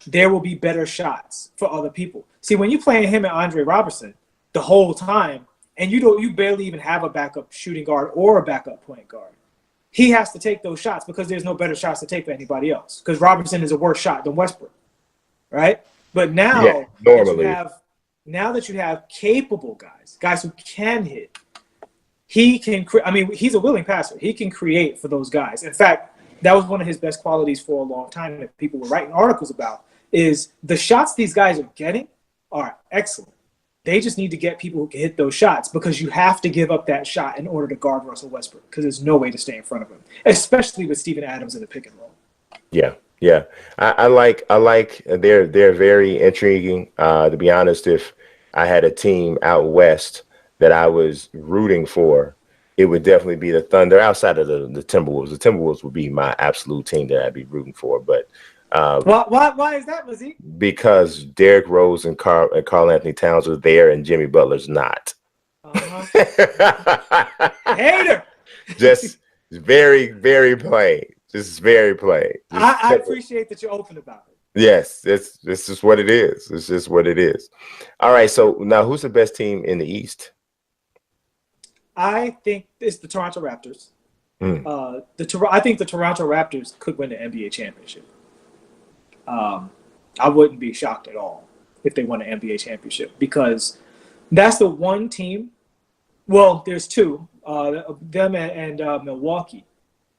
there will be better shots for other people. See, when you're playing him and Andre Robertson the whole time, and you barely even have a backup shooting guard or a backup point guard, he has to take those shots because there's no better shots to take for anybody else, because Robertson is a worse shot than Westbrook, right? But now normally now that you have capable guys who can hit, he can. I mean, he's a willing passer. He can create for those guys. In fact, that was one of his best qualities for a long time that people were writing articles about. Is the shots these guys are getting are excellent. They just need to get people who can hit those shots, because you have to give up that shot in order to guard Russell Westbrook, because there's no way to stay in front of him, especially with Steven Adams in the pick and roll. Yeah. I like they're very intriguing. To be honest, if I had a team out west that I was rooting for, it would definitely be the Thunder. Outside of the Timberwolves, the Timberwolves would be my absolute team that I'd be rooting for. But why is that, Mazique? Because Derrick Rose and Karl Anthony Towns are there, and Jimmy Butler's not. Hater. Just very, very plain. Just very plain. I appreciate that you're open about it. Yes, it's just what it is. It's just what it is. All right. So now, who's the best team in the East? I think it's the Toronto Raptors. I think the Toronto Raptors could win the NBA championship. I wouldn't be shocked at all if they won an NBA championship, because that's the one team. Well, there's two, them and Milwaukee.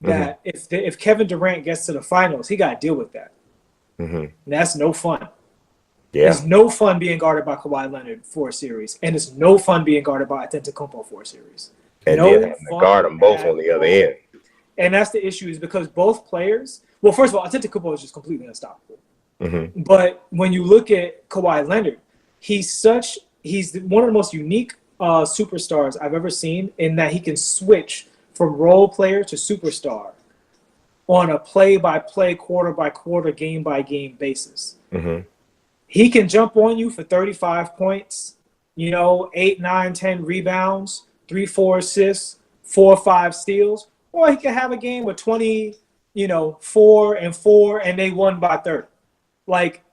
That if Kevin Durant gets to the finals, he got to deal with that. And that's no fun. Yeah. It's no fun being guarded by Kawhi Leonard for a series, and it's no fun being guarded by Antetokounmpo for a series. And then having to guard them both on the other end. And that's the issue, is because both players. Well, first of all, Antetokounmpo is just completely unstoppable. But when you look at Kawhi Leonard, he's one of the most unique superstars I've ever seen, in that he can switch from role player to superstar on a play-by-play, quarter-by-quarter, game-by-game basis. He can jump on you for 35 points, 8, 9, 10 rebounds, 3, 4 assists, 4 or 5 steals, or he can have a game with 20, 4 and 4, and they won by 30. Like,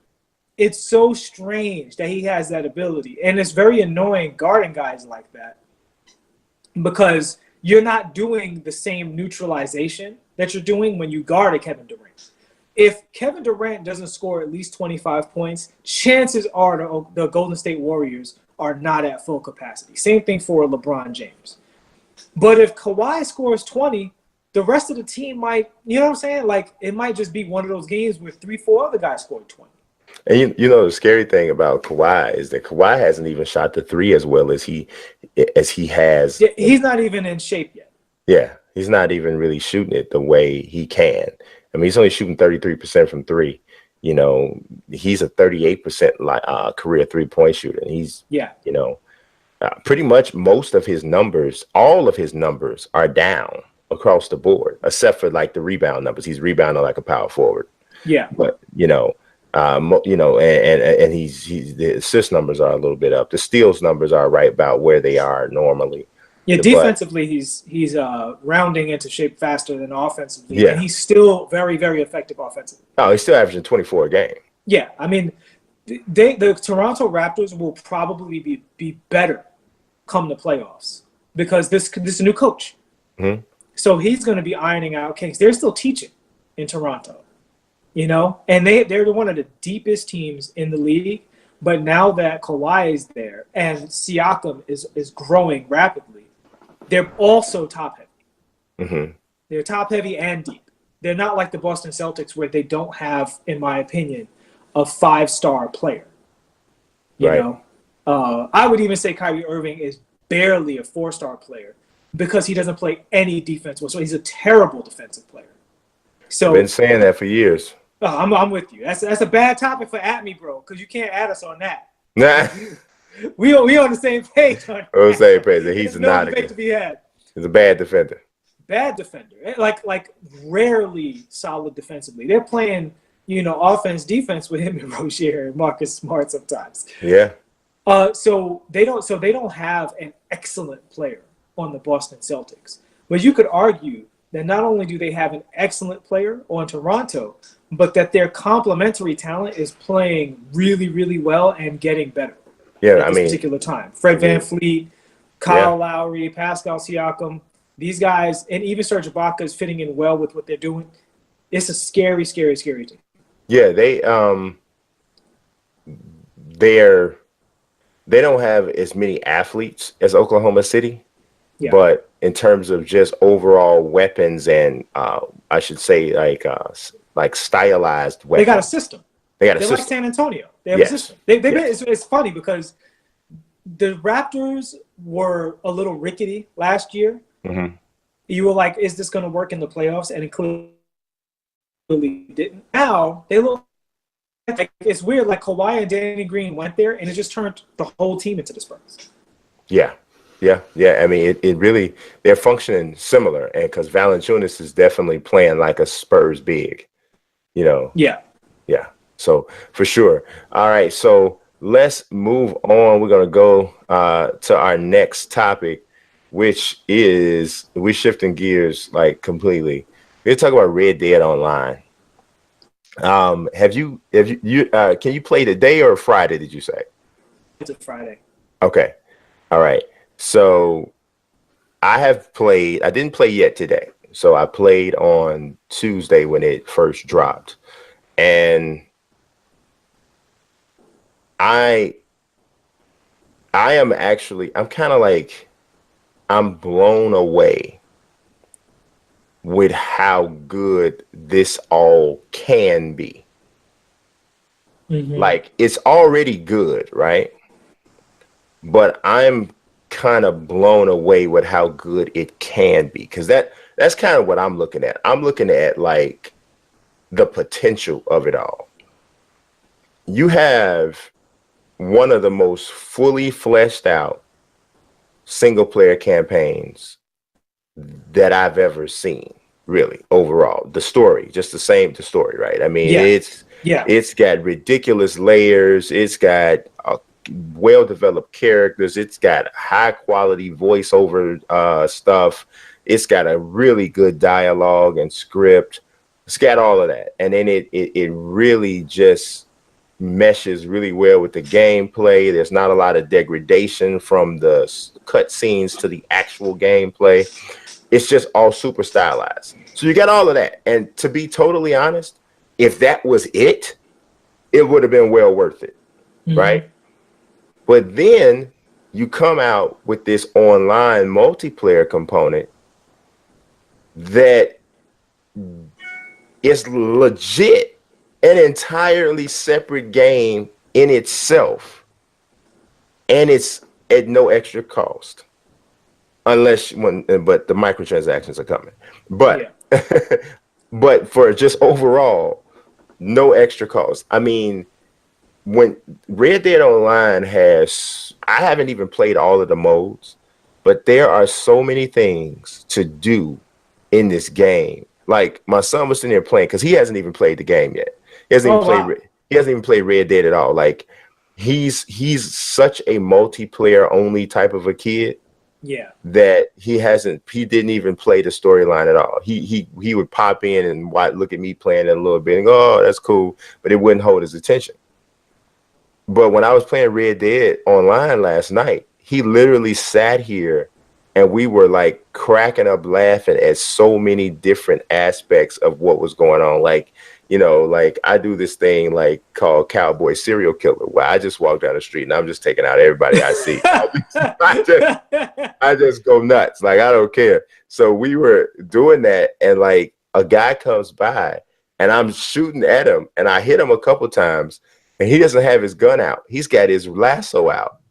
it's so strange that he has that ability. And it's very annoying guarding guys like that, because you're not doing the same neutralization that you're doing when you guard a Kevin Durant. If Kevin Durant doesn't score at least 25 points, chances are the Golden State Warriors are not at full capacity. Same thing for LeBron James. But if Kawhi scores 20, the rest of the team might, you know what I'm saying? Like, it might just be one of those games where 3, 4 other guys scored 20. And the scary thing about Kawhi is that Kawhi hasn't even shot the 3 as well as he has. Yeah, he's not even in shape yet. Yeah, he's not even really shooting it the way he can. I mean, he's only shooting 33% from 3. He's a 38% career 3-point shooter. And he's, pretty much most of his numbers, all of his numbers are down across the board, except for like the rebound numbers. He's rebounding like a power forward. Yeah. But, and he's the assist numbers are a little bit up. The steals numbers are right about where they are normally. Yeah, defensively, he's rounding into shape faster than offensively. Yeah. And he's still very, very effective offensively. Oh, he's still averaging 24 a game. Yeah, I mean, the Toronto Raptors will probably be better come the playoffs, because this is a new coach. So he's going to be ironing out kinks. They're still teaching in Toronto, and they're one of the deepest teams in the league. But now that Kawhi is there and Siakam is growing rapidly, they're also top heavy. They're top heavy and deep. They're not like the Boston Celtics, where they don't have, in my opinion, a 5-star player. You know, I would even say Kyrie Irving is barely a 4-star player, because he doesn't play any defense. So he's a terrible defensive player. So I've been saying that for years. I'm with you. That's a bad topic for at me, bro, because you can't add us on that. Nah. We on the same page. On the same page. He's not debate to be had. He's a bad defender. Bad defender. Like rarely solid defensively. They're playing, offense, defense with him and Rozier and Marcus Smart sometimes. Yeah. So they don't have an excellent player on the Boston Celtics. But you could argue that not only do they have an excellent player on Toronto, but that their complementary talent is playing really, really well and getting better. Yeah, at this particular time. Fred VanVleet, Kyle Lowry, Pascal Siakam, these guys, and even Serge Ibaka is fitting in well with what they're doing. It's a scary, scary, scary team. Yeah, they don't have as many athletes as Oklahoma City, Yeah. but in terms of just overall weapons and I should say like stylized weapons, They got a system. They got a They're system. like San Antonio. They have Yes. a system. They've been, Yes. it's funny because the Raptors were a little rickety last year. Mm-hmm. You were like, is this going to work in the playoffs? And it clearly didn't. Now they look like it's weird. Like Kawhi and Danny Green went there, and it just turned the whole team into the Spurs. Yeah. I mean, it really, they're functioning similar, and because Valanciunas is definitely playing like a Spurs big, you know. Yeah. So for sure. All right, so let's move on. We're gonna go to our next topic, which is we're shifting gears like completely. We're talking about Red Dead Online. Have you can you play today or Friday? Did you say? It's a Friday. Okay. All right. So I have played. I didn't play yet today. So I played on Tuesday when it first dropped, and I'm kind of like, I'm blown away with how good this all can be. Mm-hmm. Like, it's already good, right? But I'm kind of blown away with how good it can be, because that's kind of what I'm looking at. I'm looking at like the potential of it all. You have one of the most fully fleshed out single player campaigns that I've ever seen, really, overall. The story, just the story, right? I mean, it's got ridiculous layers. It's got well-developed characters. It's got high-quality voiceover stuff. It's got a really good dialogue and script. It's got all of that. And then it really just meshes really well with the gameplay. There's not a lot of degradation from the cut scenes to the actual gameplay. It's just all super stylized. So you got all of that. And to be totally honest, if that was it, it would have been well worth it, right? But then you come out with this online multiplayer component that is legit an entirely separate game in itself, and it's at no extra cost, but the microtransactions are coming. But but for just overall, no extra cost. I mean, when Red Dead Online I haven't even played all of the modes, but there are so many things to do in this game. Like, my son was sitting there playing, because he hasn't even played the game yet. He hasn't even played Red Dead at all. Like, he's such a multiplayer only type of a kid. Yeah. That he didn't even play the storyline at all. He would pop in and look at me playing it a little bit and go, oh, that's cool, but it wouldn't hold his attention. But when I was playing Red Dead Online last night, he literally sat here and we were like cracking up laughing at so many different aspects of what was going on. Like, you know, like I do this thing like called Cowboy Serial Killer, where I just walk down the street and I'm just taking out everybody I see. I just go nuts. Like, I don't care. So we were doing that, and like a guy comes by and I'm shooting at him, and I hit him a couple times, and he doesn't have his gun out. He's got his lasso out.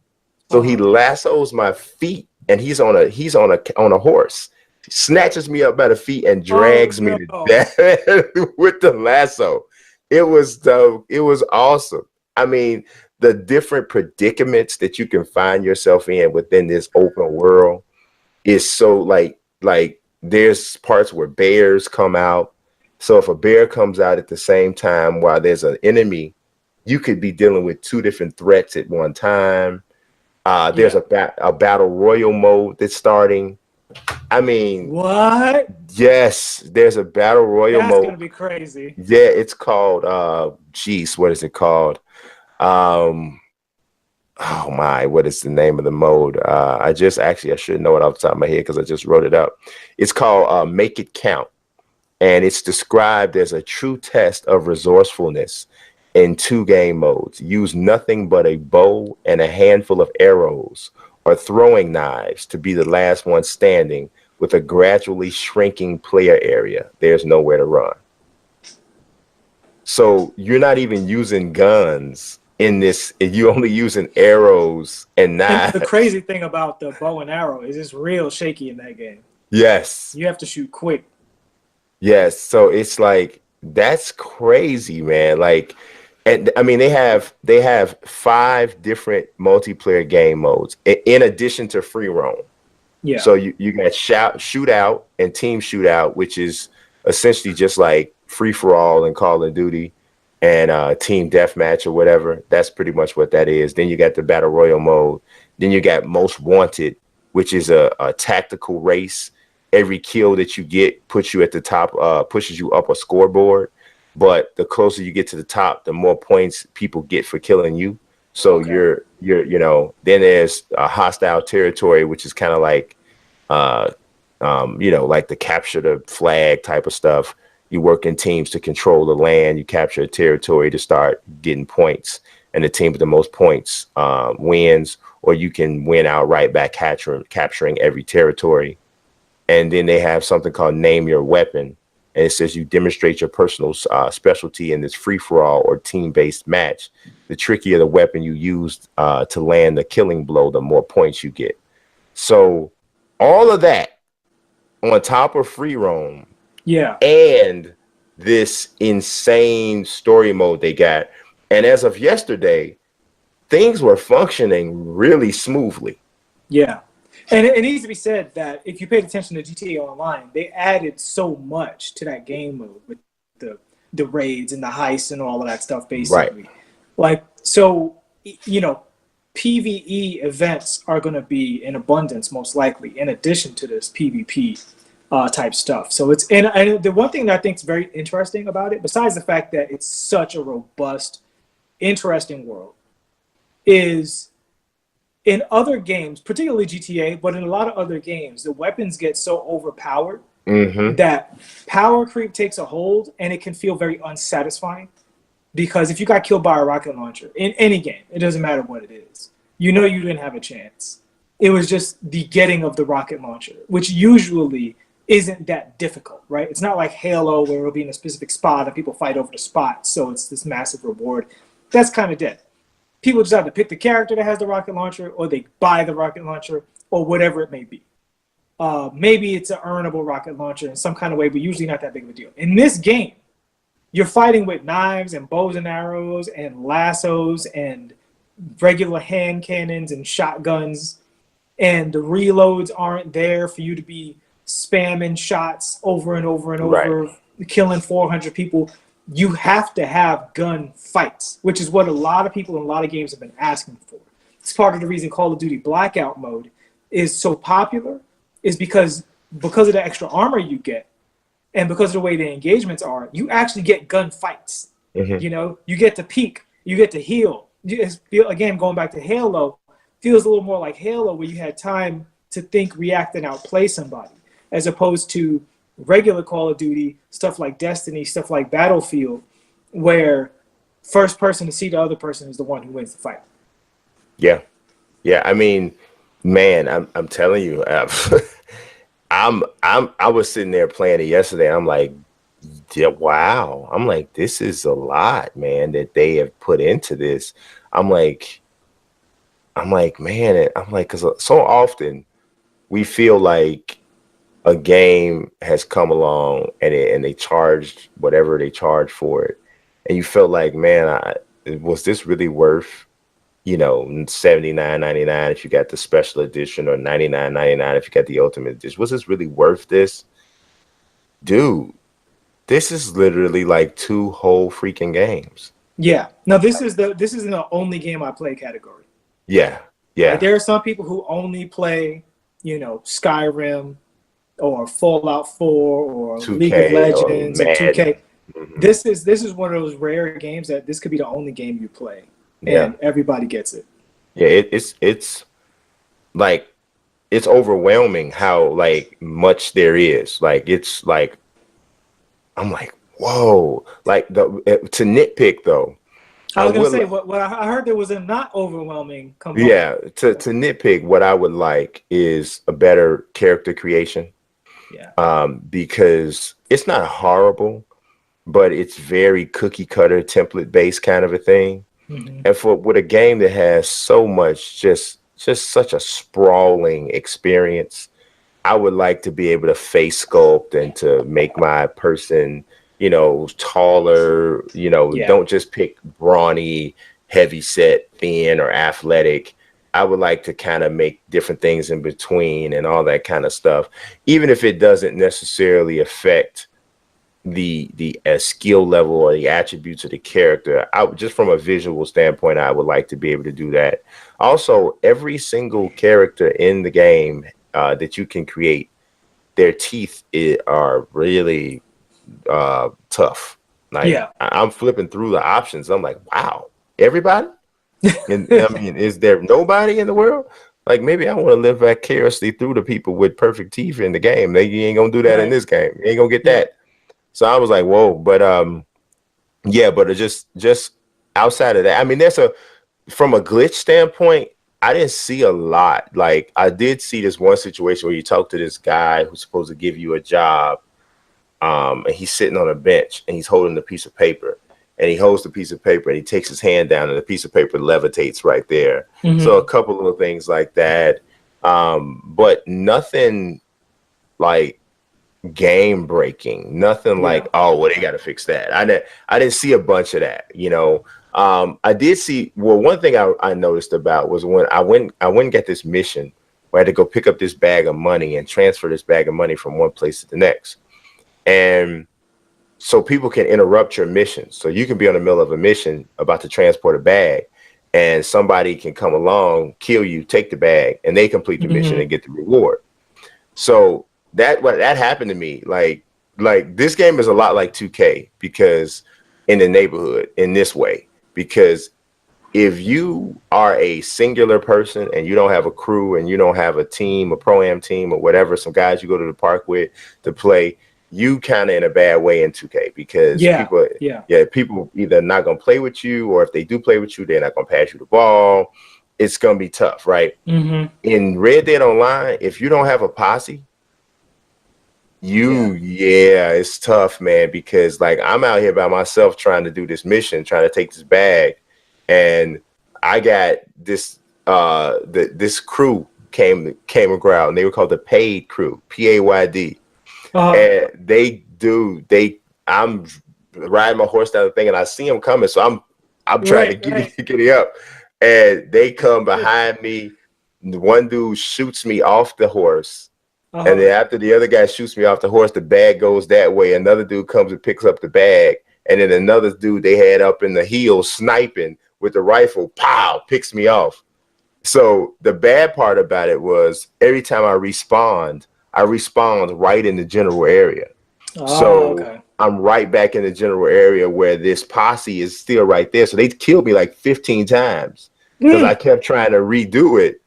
So he lassos my feet, and he's on a horse. He snatches me up by the feet and drags me to death with the lasso. It was awesome. I mean, the different predicaments that you can find yourself in within this open world is so like there's parts where bears come out. So if a bear comes out at the same time while there's an enemy, you could be dealing with two different threats at one time. There's a battle royal mode that's starting. I mean, what? Yes, there's a battle royal mode. That's gonna be crazy. Yeah, it's called what is it called? Oh my, what is the name of the mode? I should know it off the top of my head because I just wrote it up. It's called Make It Count, and it's described as a true test of resourcefulness in 2 game modes. Use nothing but a bow and a handful of arrows or throwing knives to be the last one standing with a gradually shrinking player area. There's nowhere to run. So you're not even using guns in this. You're only using arrows and knives. And the crazy thing about the bow and arrow is it's real shaky in that game. Yes. You have to shoot quick. Yes. So it's like, that's crazy, man. Like, and I mean, they have 5 different multiplayer game modes in addition to free roam. Yeah. So you got shootout and team shootout, which is essentially just like free for all in Call of Duty, and team deathmatch or whatever. That's pretty much what that is. Then you got the battle royal mode. Then you got most wanted, which is a tactical race. Every kill that you get puts you at the top, pushes you up a scoreboard. But the closer you get to the top, the more points people get for killing you. So you're then there's a hostile territory, which is kind of like, like the capture the flag type of stuff. You work in teams to control the land. You capture a territory to start getting points, and the team with the most points wins, or you can win outright by capturing every territory. And then they have something called Name Your Weapon. And it says you demonstrate your personal specialty in this free-for-all or team-based match. The trickier the weapon you use to land the killing blow, the more points you get. So all of that on top of free roam, and this insane story mode they got. And as of yesterday, things were functioning really smoothly. Yeah. And it needs to be said that if you paid attention to GTA Online, they added so much to that game mode with the raids and the heists and all of that stuff, basically. Right. Like, so, PvE events are going to be in abundance, most likely, in addition to this PvP type stuff. So it's, and the one thing that I think is very interesting about it, besides the fact that it's such a robust, interesting world, is in other games, particularly GTA, but in a lot of other games, the weapons get so overpowered that power creep takes a hold, and it can feel very unsatisfying. Because if you got killed by a rocket launcher in any game, it doesn't matter what it is, you didn't have a chance. It was just the getting of the rocket launcher, which usually isn't that difficult, right? It's not like Halo where it'll be in a specific spot and people fight over the spot, so it's this massive reward. That's kind of dead. People just have to pick the character that has the rocket launcher, or they buy the rocket launcher, or whatever it may be. Maybe it's an earnable rocket launcher in some kind of way, but usually not that big of a deal. In this game, you're fighting with knives and bows and arrows and lassos and regular hand cannons and shotguns, and the reloads aren't there for you to be spamming shots over and over and over, killing 400 people. You have to have gun fights, which is what a lot of people in a lot of games have been asking for. It's part of the reason Call of Duty Blackout mode is so popular, is because of the extra armor you get, and because of the way the engagements are, you actually get gun fights. You get to peek, you get to heal. Again, going back to Halo, feels a little more like Halo, where you had time to think, react, and outplay somebody, as opposed to regular Call of Duty, stuff like Destiny, stuff like Battlefield, where first person to see the other person is the one who wins the fight. Yeah. I mean, man, I'm telling you, I was sitting there playing it yesterday. I'm like, wow. I'm like, this is a lot, man, that they have put into this. I'm like, man, because so often we feel like a game has come along and they charged whatever they charged for it, and you felt like, man, was this really worth $79.99 if you got the special edition, or $99.99 if you got the ultimate edition? Was this really worth this? Dude, this is literally like 2 whole freaking games. Yeah. No, this isn't the only game I play category. Yeah. Like, there are some people who only play, Skyrim or Fallout 4 or 2K, League of Legends or 2K. This is one of those rare games that this could be the only game you play, and everybody gets it. Yeah, it's like, it's overwhelming how like much there is. Like, it's like, I'm like, whoa. Like, to nitpick though, I I was gonna would say what I heard there was a not overwhelming component. yeah, to nitpick, what I would like is a better character creation. Yeah. Because it's not horrible, but it's very cookie cutter template based kind of a thing. Hmm. And for with a game that has so much just such a sprawling experience, I would like to be able to face sculpt and to make my person, taller, Yeah. don't just pick brawny, heavy set, thin, or athletic. I would like to kind of make different things in between and all that kind of stuff, even if it doesn't necessarily affect the skill level or the attributes of the character. Just from a visual standpoint, I would like to be able to do that. Also, every single character in the game that you can create, their teeth are really tough. Like Yeah. I'm flipping through the options. I'm like, wow, everybody? And I mean, is there nobody in the world? Like maybe I want to live vicariously through the people with perfect teeth in the game. You ain't gonna do that in Right. this game. You ain't gonna get Yeah. that. So I was like, whoa, but yeah, but it just outside of that, I mean, from a glitch standpoint, I didn't see a lot. Like I did see this one situation where you talk to this guy who's supposed to give you a job, and he's sitting on a bench and he's holding a piece of paper, and he holds the piece of paper and he takes his hand down and the piece of paper levitates right there. So a couple of things like that, but nothing like game breaking, nothing like, oh well, they got to fix that. I didn't see a bunch of that. I did see, well, one thing I noticed about was when I went and got this mission where I had to go pick up this bag of money and transfer this bag of money from one place to the next, and so people can interrupt your mission. So you can be in the middle of a mission about to transport a bag, and somebody can come along, kill you, take the bag, and they complete the mission and get the reward. So that happened to me. Like this game is a lot like 2K because in the neighborhood in this way, because if you are a singular person and you don't have a crew and you don't have a team, a pro-am team or whatever, some guys you go to the park with to play, you kind of in a bad way in 2K because people either not going to play with you, or if they do play with you, they're not going to pass you the ball. It's going to be tough, right? In Red Dead Online, if you don't have a posse, it's tough, man, because like I'm out here by myself trying to do this mission, trying to take this bag, and I got this this crew came around, and they were called the Paid Crew, PAYD. And I'm riding my horse down the thing and I see them coming, so I'm trying to get up, and they come behind me. One dude shoots me off the horse. And then after the other guy shoots me off the horse, the bag goes that way. Another dude comes and picks up the bag. And then another dude they had up in the heel sniping with the rifle, pow, picks me off. So the bad part about it was every time I respawned right in the general area. I'm right back in the general area where this posse is still right there. So they killed me like 15 times because I kept trying to redo it.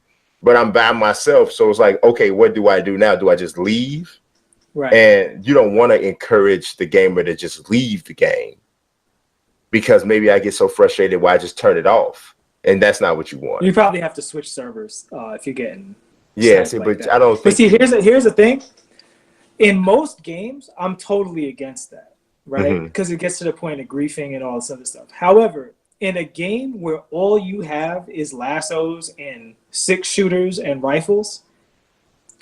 But I'm by myself, so it's like, okay, what do I do now? Do I just leave? Right. And you don't want to encourage the gamer to just leave the game because maybe I get so frustrated why I just turn it off, and that's not what you want. You probably have to switch servers if you're getting. But that. I don't. But see, here's the thing. In most games, I'm totally against that, right? Because it gets to the point of griefing and all this other stuff. However, in a game where all you have is lassos and 6 shooters and rifles,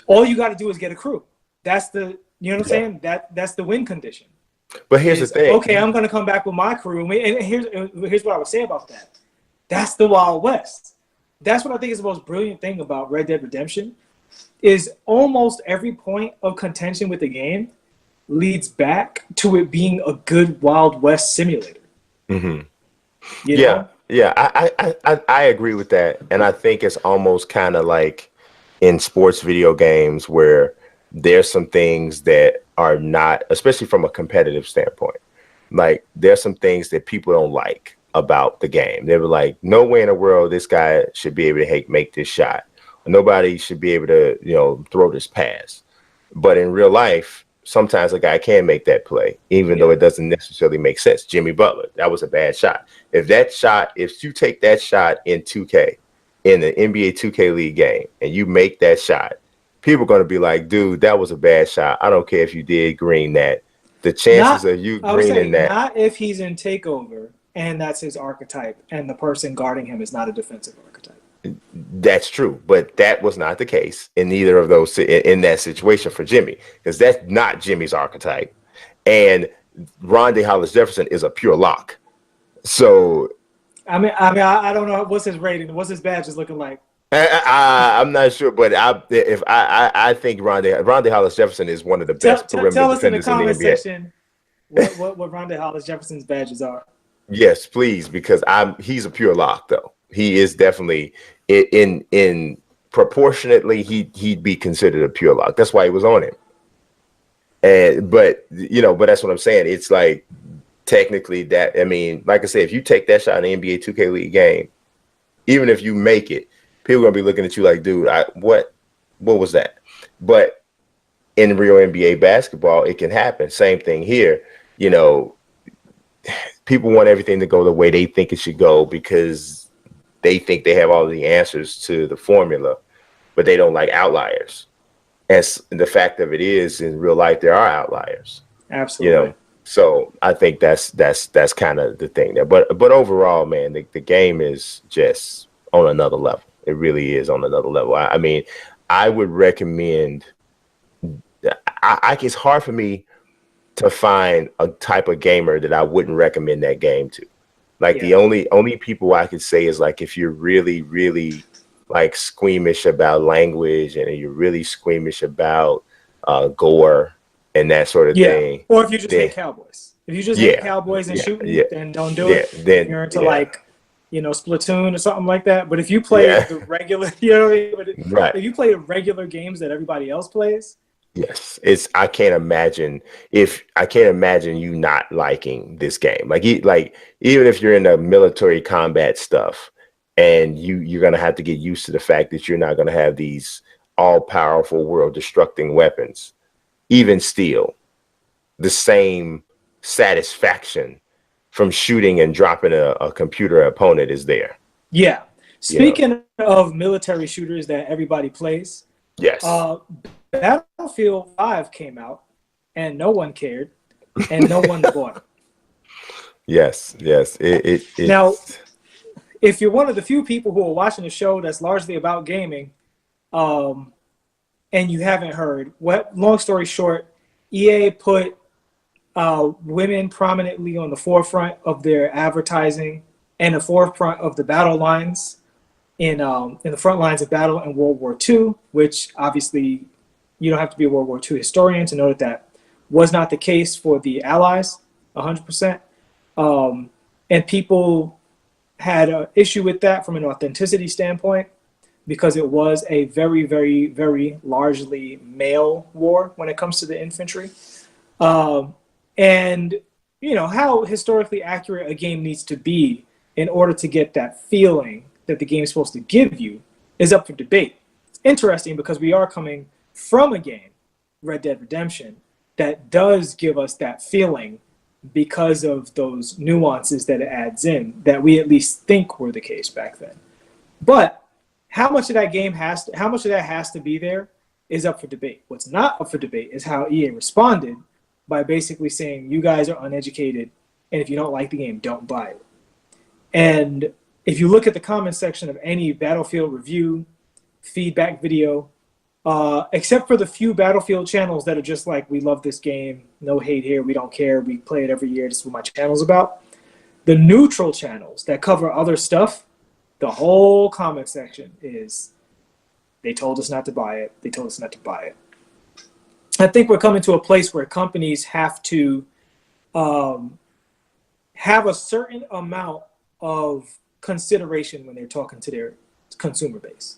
all you got to do is get a crew. That's the, you know what I'm saying? That's the win condition. But here's the thing. Okay, I'm going to come back with my crew. And here's what I would say about that. That's the Wild West. That's what I think is the most brilliant thing about Red Dead Redemption is almost every point of contention with the game leads back to it being a good Wild West simulator. You know? I agree with that, and I think it's almost kind of like in sports video games where there's some things that are not, especially from a competitive standpoint, like there's some things that people don't like about the game. They were like, no way in the world this guy should be able to make this shot. Nobody should be able to throw this pass. But in real life, sometimes a guy can make that play, even though it doesn't necessarily make sense. Jimmy Butler, that was a bad shot. If you take that shot in 2K, in the NBA 2K League game, and you make that shot, people are going to be like, dude, that was a bad shot. I don't care if you did green that. The chances of you greening that. Not if he's in takeover and that's his archetype and the person guarding him is not a defensive archetype. That's true, but that was not the case in either of those in that situation for Jimmy, because that's not Jimmy's archetype, and Rondé Hollis Jefferson is a pure lock. So, I don't know what's his rating, what's his badges looking like. I'm not sure, but I think Rondé Hollis Jefferson is one of the best perimeter defenders in the NBA. Tell us in the comment section what Rondé Hollis Jefferson's badges are. Yes, please, because he's a pure lock though. He is definitely in proportionately he'd be considered a pure lock. That's why he was on him. But that's what I'm saying. It's like technically that, I mean, like I said, if you take that shot in the NBA 2K League game, even if you make it, people are gonna be looking at you like, dude, what was that? But in real NBA basketball, it can happen. Same thing here. People want everything to go the way they think it should go because they think they have all the answers to the formula, but they don't like outliers. And the fact of it is, in real life, there are outliers. Absolutely. So I think that's kind of the thing there. But overall, man, the game is just on another level. It really is on another level. I mean, I would recommend. It's hard for me to find a type of gamer that I wouldn't recommend that game to. Like the only people I could say is like if you're really, really like squeamish about language and you're really squeamish about gore and that sort of thing. Or if you just hate Cowboys. If you just hate Cowboys and shooting, then don't do it. Then you're into Splatoon or something like that. But if you play the regular, if you play the regular games that everybody else plays. Yes, I can't imagine you not liking this game. Like even if you're in the military combat stuff, and you're gonna have to get used to the fact that you're not gonna have these all-powerful, world-destructing weapons. Even still, the same satisfaction from shooting and dropping a computer opponent is there. Yeah. Speaking of military shooters that everybody plays. Yes. Battlefield 5 came out, and no one cared, and no one bought it. Yes. Now, if you're one of the few people who are watching a show that's largely about gaming, and you haven't heard, long story short, EA put women prominently on the forefront of their advertising and the forefront of the battle lines in the front lines of battle in World War II, which obviously you don't have to be a World War II historian to know that was not the case for the Allies, 100%. And people had an issue with that from an authenticity standpoint because it was a very, very, very largely male war when it comes to the infantry. And, how historically accurate a game needs to be in order to get that feeling that the game is supposed to give you is up for debate. It's interesting because we are coming from a game, Red Dead Redemption, that does give us that feeling because of those nuances that it adds in that we at least think were the case back then. But how much of that has to be there is up for debate. What's not up for debate is how EA responded by basically saying, you guys are uneducated, and if you don't like the game, don't buy it. And if you look at the comment section of any Battlefield review, feedback video, except for the few Battlefield channels that are just like, we love this game, no hate here, we don't care, we play it every year, this is what my channel's about. The neutral channels that cover other stuff, the whole comment section is, they told us not to buy it, they told us not to buy it. I think we're coming to a place where companies have to have a certain amount of consideration when they're talking to their consumer base,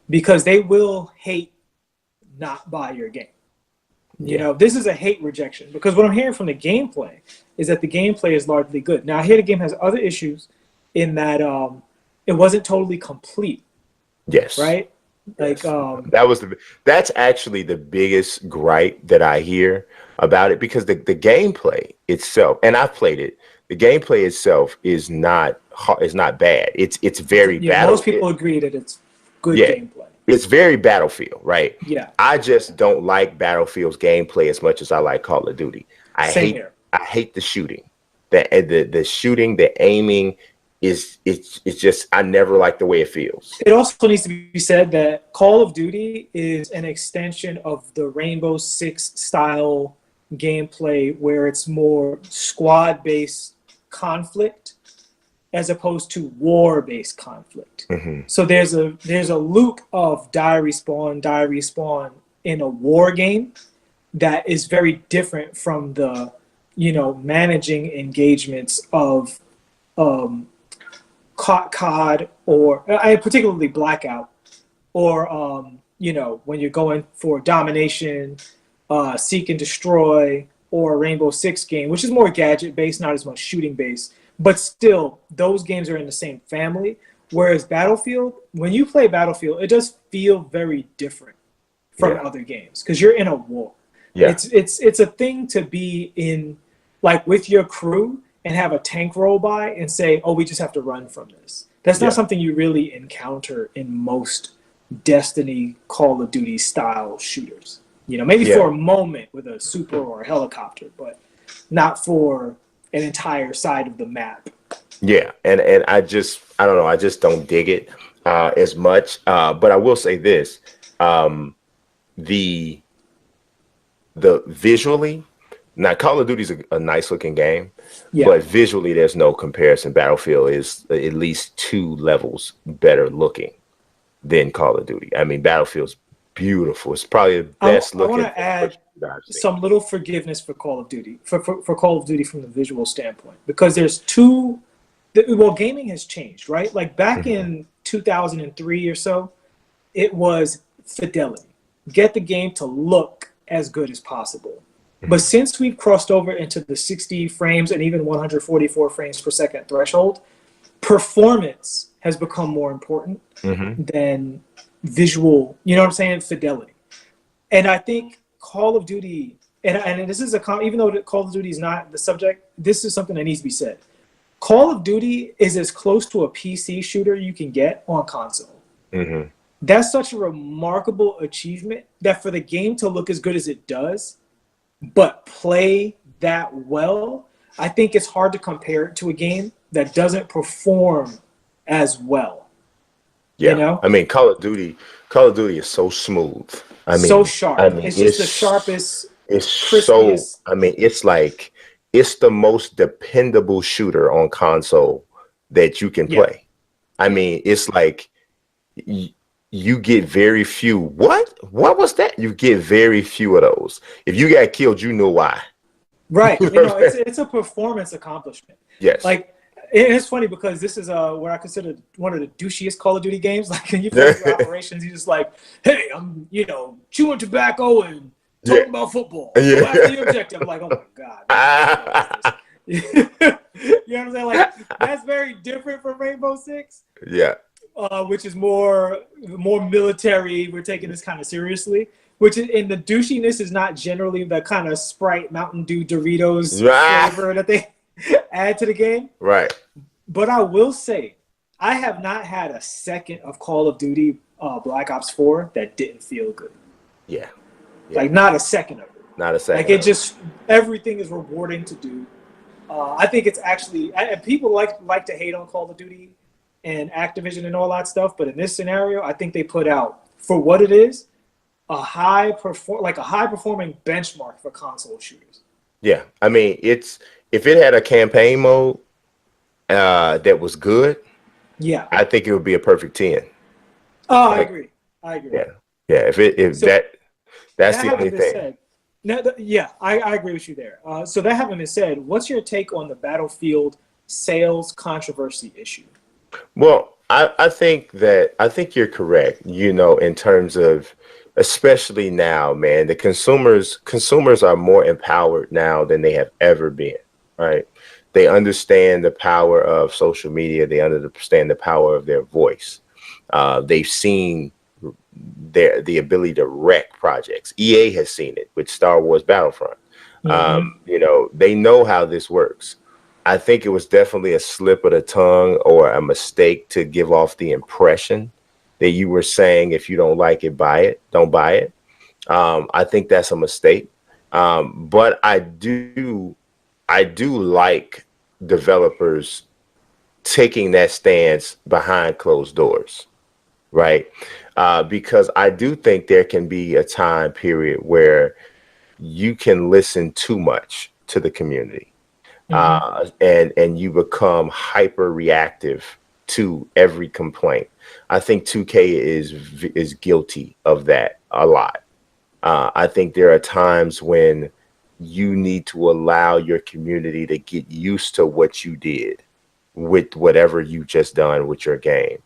because they will hate not buy your game. This is a hate rejection, because what I'm hearing from the gameplay is that the gameplay is largely good. Now, I hear the game has other issues in that it wasn't totally complete. Yes. Right? Like, that's actually the biggest gripe that I hear about it, because the gameplay itself, and I've played it, the gameplay itself is not bad. It's very yeah, most people agree that it's good yeah, gameplay. it's very Battlefield, right? Yeah. I just don't like Battlefield's gameplay as much as I like Call of Duty. Same here. I hate the shooting. The shooting, the aiming it's just, I never like the way it feels. It also needs to be said that Call of Duty is an extension of the Rainbow Six style gameplay, where it's more squad-based conflict as opposed to war-based conflict. Mm-hmm. So there's a loop of die respawn in a war game that is very different from the, managing engagements of COD, or particularly Blackout, or when you're going for domination, seek and destroy, or a Rainbow Six game, which is more gadget based, not as much shooting based, but still those games are in the same family. Whereas Battlefield, when you play Battlefield, it does feel very different from other games because you're in a war. Yeah. It's a thing to be in, like, with your crew and have a tank roll by and say, oh, we just have to run from this. That's not something you really encounter in most Destiny, Call of Duty style shooters. Maybe for a moment with a super or a helicopter, but not for an entire side of the map. Yeah, and I don't know, I just don't dig it as much. But I will say this: the visually, now Call of Duty is a nice looking game, but visually there's no comparison. Battlefield is at least 2 levels better looking than Call of Duty. I mean, Battlefield's beautiful. It's probably the best looking. I want to add some little forgiveness for Call of Duty, for Call of Duty from the visual standpoint, because there's two. Well, gaming has changed, right? Like back in 2003 or so, it was fidelity. Get the game to look as good as possible. But since we've crossed over into the 60 frames and even 144 frames per second threshold, performance has become more important than visual, fidelity. And I think Call of Duty, and this is even though Call of Duty is not the subject, this is something that needs to be said. Call of Duty is as close to a PC shooter you can get on console. That's such a remarkable achievement that for the game to look as good as it does, but play that well, I think it's hard to compare it to a game that doesn't perform as well. Yeah, I mean, Call of Duty is so smooth. So sharp. It's just the sharpest. It's crispiest. It's the most dependable shooter on console that you can play. I mean, it's like you get very few. What was that? You get very few of those. If you got killed, you know why. Right. It's a performance accomplishment. Yes. Like, it's funny because this is what I consider one of the douchiest Call of Duty games. Like, when you play through operations, you're just like, hey, I'm, chewing tobacco and talking about football. Go after the objective. I'm like, oh my God. You know what I'm saying? Like, that's very different from Rainbow Six. Yeah. Which is more military. We're taking this kind of seriously. And the douchiness is not generally the kind of Sprite, Mountain Dew, Doritos flavor that they add to the game. Right. But I will say, I have not had a second of Call of Duty Black Ops 4 that didn't feel good. Yeah. Like, not a second of it. Not a second. Like, it just, everything is rewarding to do. I think it's actually, people like to hate on Call of Duty and Activision and all that stuff, but in this scenario, I think they put out, for what it is, a high performing benchmark for console shooters. Yeah, I mean, if it had a campaign mode that was good, I think it would be a perfect 10. Oh, I agree. Yeah. That's the only thing. I agree with you there. So that having been said, what's your take on the Battlefield sales controversy issue? Well, I think you're correct, in terms of, especially now, man, the consumers are more empowered now than they have ever been, right? They understand the power of social media. They understand the power of their voice. They've seen the ability to wreck projects. EA has seen it with Star Wars Battlefront. You know, they know how this works. I think it was definitely a slip of the tongue or a mistake to give off the impression that you were saying, if you don't like it, buy it, don't buy it. I think that's a mistake. But I do like developers taking that stance behind closed doors, right? Because I do think there can be a time period where you can listen too much to the community, and you become hyper reactive to every complaint. I think 2K is guilty of that a lot. I think there are times when you need to allow your community to get used to what you did with whatever you just done with your game.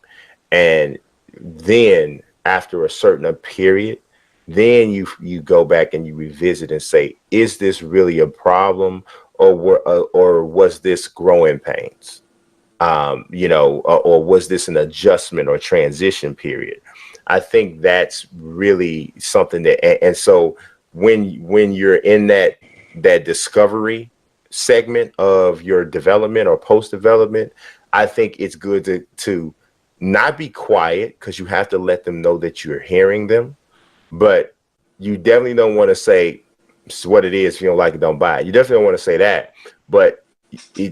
And then after a certain period, then you go back and you revisit and say, is this really a problem, or was this growing pains? You know, or was this an adjustment or transition period? I think that's really something that, and so when you're in that discovery segment of your development or post development, I think it's good to not be quiet, because you have to let them know that you're hearing them. But you definitely don't want to say, it's what it is. If you don't like it, don't buy it. You definitely don't want to say that. But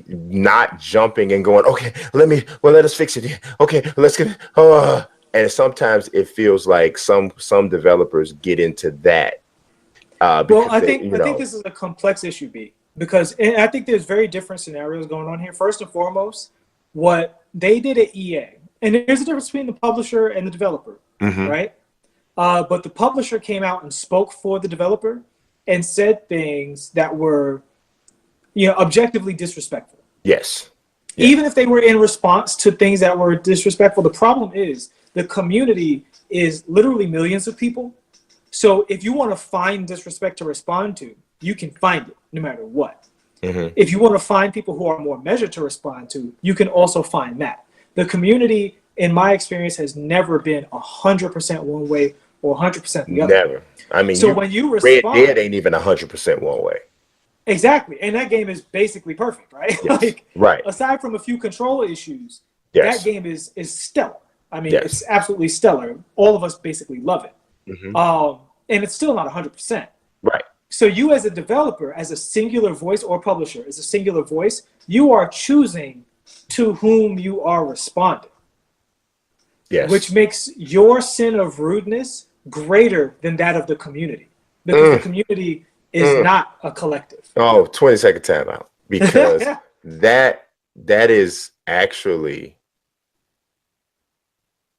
not jumping and going, okay, let us fix it. Okay, let's get it. And sometimes it feels like some developers get into that. Well, I think this is a complex issue, B, because I think there's very different scenarios going on here. First and foremost, what they did at EA, and there's a difference between the publisher and the developer, right? But the publisher came out and spoke for the developer and said things that were, you know, objectively disrespectful. Yes. Even if they were in response to things that were disrespectful, the problem is the community is literally millions of people. So if you want to find disrespect to respond to, you can find it no matter what. If you want to find people who are more measured to respond to, you can also find that. The community, in my experience, has never been 100% one way or 100% the other. Never. I mean, so when you respond, Red Dead ain't even 100% one way. Exactly, and that game is basically perfect, right? Yes. Like, right. Aside from a few control issues, that game is stellar. I mean, it's absolutely stellar. All of us basically love it. And it's still not 100%. Right. So you as a developer, as a singular voice, or publisher, as a singular voice, you are choosing to whom you are responding. Yes. Which makes your sin of rudeness greater than that of the community. Because the community is not a collective. Oh, 20-second timeout. Because that is actually,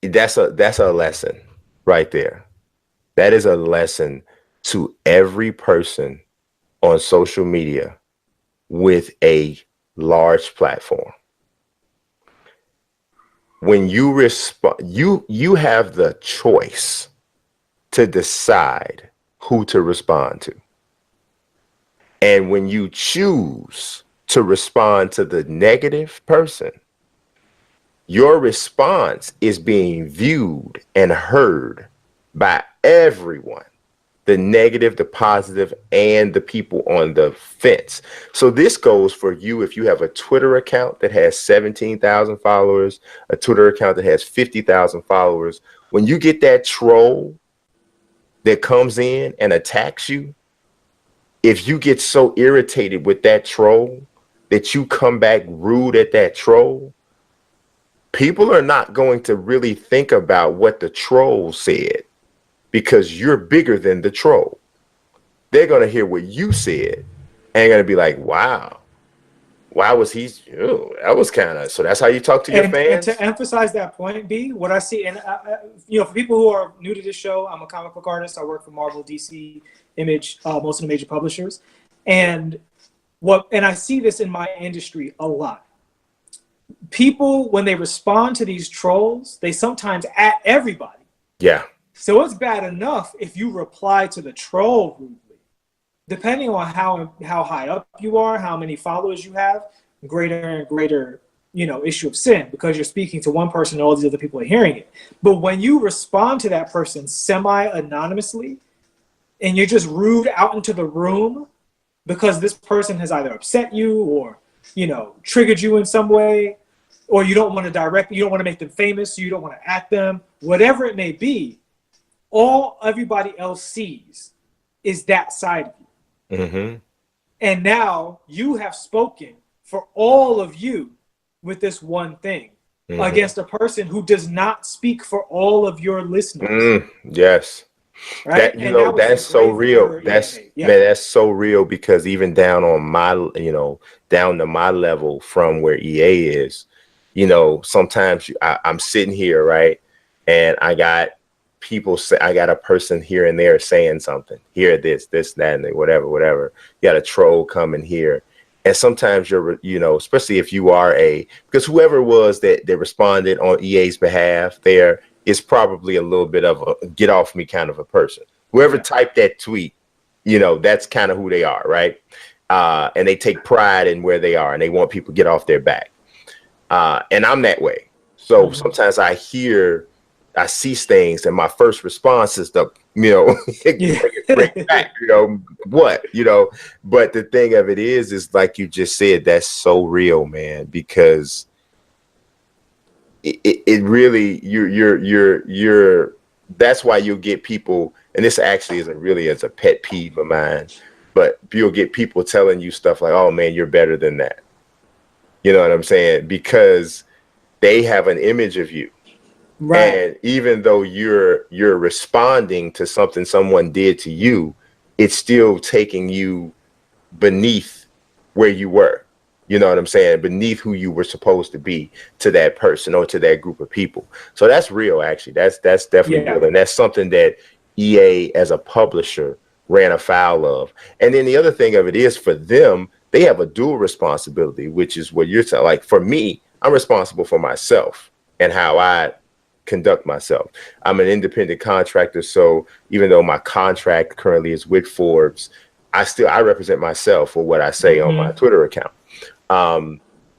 that's a lesson right there. That is a lesson to every person on social media with a large platform. When you respond, you have the choice to decide who to respond to. And when you choose to respond to the negative person, your response is being viewed and heard by everyone, the negative, the positive, and the people on the fence. So this goes for you if you have a Twitter account that has 17,000 followers, a Twitter account that has 50,000 followers. When you get that troll that comes in and attacks you, if you get so irritated with that troll that you come back rude at that troll, people are not going to really think about what the troll said, because you're bigger than the troll. They're going to hear what you said and going to be like, wow, why was he, that was kind of, so that's how you talk to your fans? And to emphasize that point, B, what I see, and you know, for people who are new to this show, I'm a comic book artist. I work for Marvel, DC, Image, most of the major publishers. And I see this in my industry a lot. People, when they respond to these trolls, they sometimes at everybody. Yeah. So it's bad enough if you reply to the troll rudely. Depending on how high up you are, how many followers you have, greater and greater issue of sin, because you're speaking to one person and all these other people are hearing it. But when you respond to that person semi-anonymously and you're just rude out into the room because this person has either upset you or, triggered you in some way, or you don't want to make them famous, so you don't want to at them, whatever it may be, all everybody else sees is that side of you. Mm-hmm. And now you have spoken for all of you with this one thing against a person who does not speak for all of your listeners. Yes. Right. That's so real. That's so real, because even down on my, down to my level from where EA is, sometimes I'm sitting here, right, and I got people say, I got a person here and there saying something here, this, that, and whatever. You got a troll coming here. And sometimes you're, especially if you are because whoever it was that responded on EA's behalf there is probably a little bit of a get off me kind of a person. Whoever typed that tweet, that's kind of who they are, right? And they take pride in where they are and they want people to get off their back. And I'm that way. So sometimes I see things and my first response is to, bring back, what, but the thing of it is like you just said, that's so real, man, because it really, you're, that's why you'll get people, and this actually isn't really as a pet peeve of mine, but you'll get people telling you stuff like, oh man, you're better than that. You know what I'm saying? Because they have an image of you. Right. And even though you're responding to something someone did to you, it's still taking you beneath where you were. You know what I'm saying? Beneath who you were supposed to be to that person or to that group of people. So that's real, actually. That's definitely real. And that's something that EA as a publisher ran afoul of. And then the other thing of it is, for them, they have a dual responsibility, which is what you're saying. Like for me, I'm responsible for myself and how I conduct myself. I'm an independent contractor, so even though my contract currently is with Forbes, I represent myself for what I say on my Twitter account.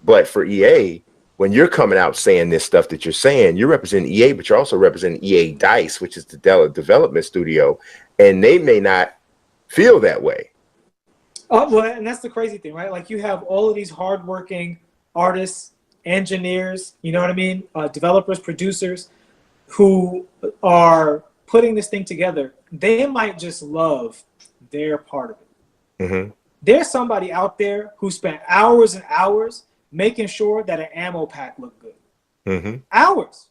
But for EA, when you're coming out saying this stuff that you're saying, you're representing EA, but you're also representing EA Dice, which is the development studio, and they may not feel that way. Well, and that's the crazy thing, right? Like you have all of these hardworking artists, engineers, you know what I mean? Developers, producers who are putting this thing together. They might just love their part of it. Mm-hmm. There's somebody out there who spent hours and hours making sure that an ammo pack looked good. Mm-hmm. Hours.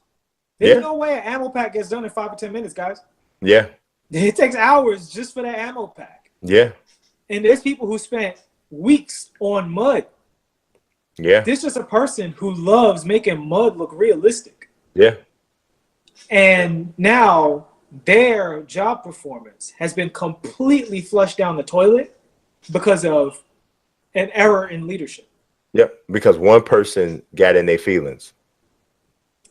There's no way an ammo pack gets done in 5 or 10 minutes, guys. Yeah. It takes hours just for that ammo pack. Yeah. And there's people who spent weeks on mud. Yeah. This is just a person who loves making mud look realistic. Yeah. And now their job performance has been completely flushed down the toilet because of an error in leadership. Yep. Because one person got in their feelings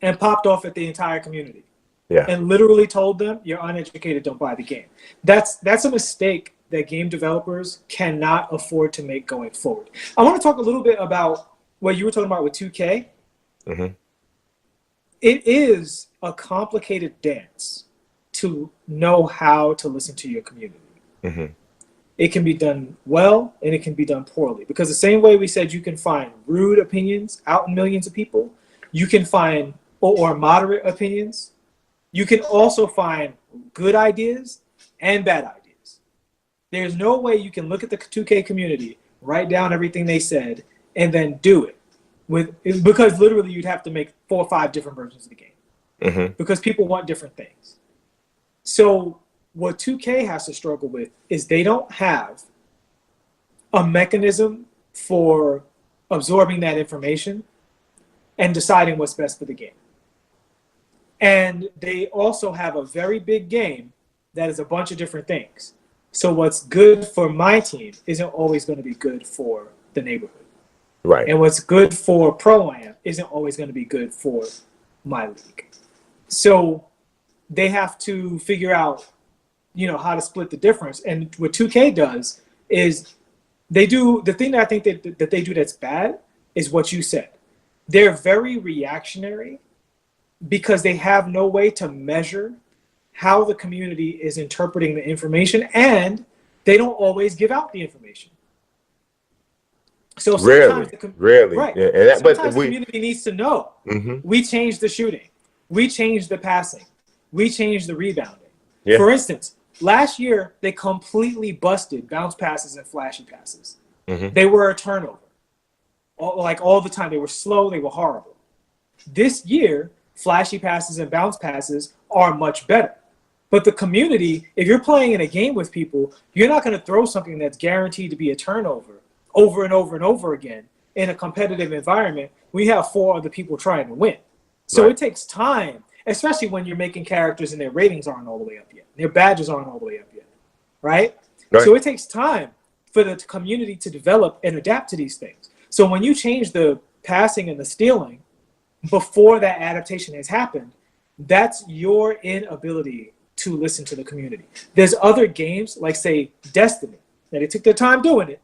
and popped off at the entire community. Yeah. And literally told them, you're uneducated, don't buy the game. That's a mistake that game developers cannot afford to make going forward. I want to talk a little bit about what you were talking about with 2K. Mm-hmm. It is a complicated dance to know how to listen to your community. Mm-hmm. It can be done well and it can be done poorly. Because the same way we said you can find rude opinions out in millions of people, you can find or moderate opinions. You can also find good ideas and bad ideas. There's no way you can look at the 2K community, write down everything they said, and then do it. Because literally you'd have to make 4 or 5 different versions of the game. Mm-hmm. Because people want different things. So what 2K has to struggle with is they don't have a mechanism for absorbing that information and deciding what's best for the game. And they also have a very big game that is a bunch of different things. So what's good for my team isn't always going to be good for the neighborhood. Right. And what's good for Pro-Am isn't always going to be good for my league. So they have to figure out, how to split the difference. And what 2K does is they do the thing that I think that they do that's bad is what you said. they're very reactionary because they have no way to measure how the community is interpreting the information, and they don't always give out the information. So sometimes rarely, right. Yeah, and Sometimes the community needs to know. Mm-hmm. We changed the shooting, we changed the passing, we changed the rebounding. Yeah. For instance, last year they completely busted bounce passes and flashy passes. Mm-hmm. They were a turnover, all the time. They were slow. They were horrible. This year, flashy passes and bounce passes are much better. But the community, if you're playing in a game with people, you're not going to throw something that's guaranteed to be a turnover over and over and over again in a competitive environment. We have 4 other people trying to win. So It takes time, especially when you're making characters and their ratings aren't all the way up yet. Their badges aren't all the way up yet, right? So it takes time for the community to develop and adapt to these things. So when you change the passing and the stealing before that adaptation has happened, that's your inability to listen to the community. There's other games, like say Destiny, that they took their time doing it,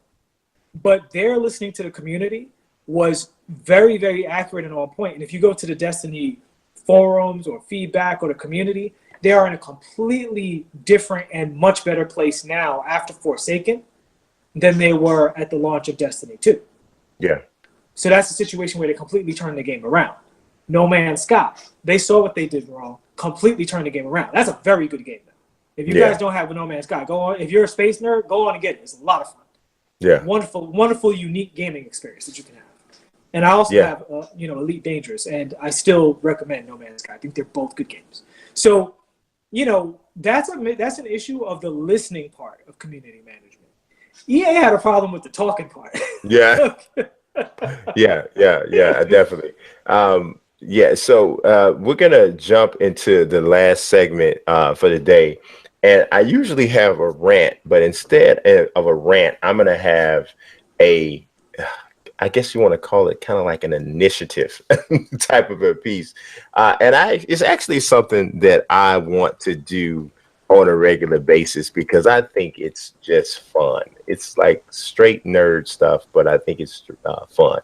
but their listening to the community was very, very accurate and on point. And if you go to the Destiny forums or feedback or the community, they are in a completely different and much better place now after Forsaken than they were at the launch of Destiny 2. Yeah. So that's a situation where they completely turned the game around. No Man's Sky, they saw what they did wrong, completely turned the game around. That's a very good game now. If you guys don't have a No Man's Sky, go on. If you're a space nerd, go on and get it. It's a lot of fun. Yeah. Wonderful, wonderful, unique gaming experience that you can have. And I also have, Elite Dangerous, and I still recommend No Man's Sky. I think they're both good games. So, that's an issue of the listening part of community management. EA had a problem with the talking part. Yeah. yeah, definitely. So we're gonna jump into the last segment for the day, and I usually have a rant, but instead of a rant, I'm gonna have I guess you want to call it kind of like an initiative type of a piece, and it's actually something that I want to do on a regular basis because I think it's just fun. It's like straight nerd stuff, but I think it's fun.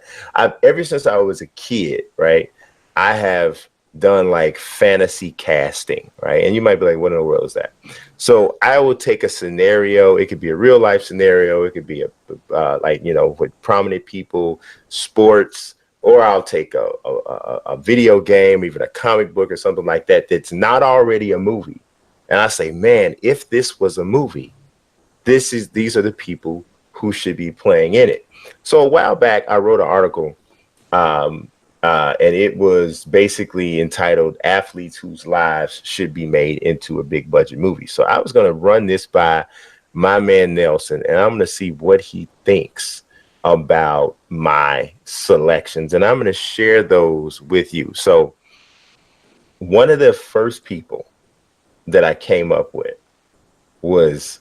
Ever since I was a kid, right, I have done like fantasy casting, right? And you might be like, what in the world is that? So I will take a scenario. It could be a real life scenario. It could be with prominent people, sports, or I'll take a video game, even a comic book or something like that that's not already a movie. And I say, man, if this was a movie, these are the people who should be playing in it. So a while back, I wrote an article, and it was basically entitled "Athletes Whose Lives Should Be Made into a Big Budget Movie." So I was going to run this by my man Nelson, and I'm going to see what he thinks about my selections, and I'm going to share those with you. So one of the first people that I came up with was,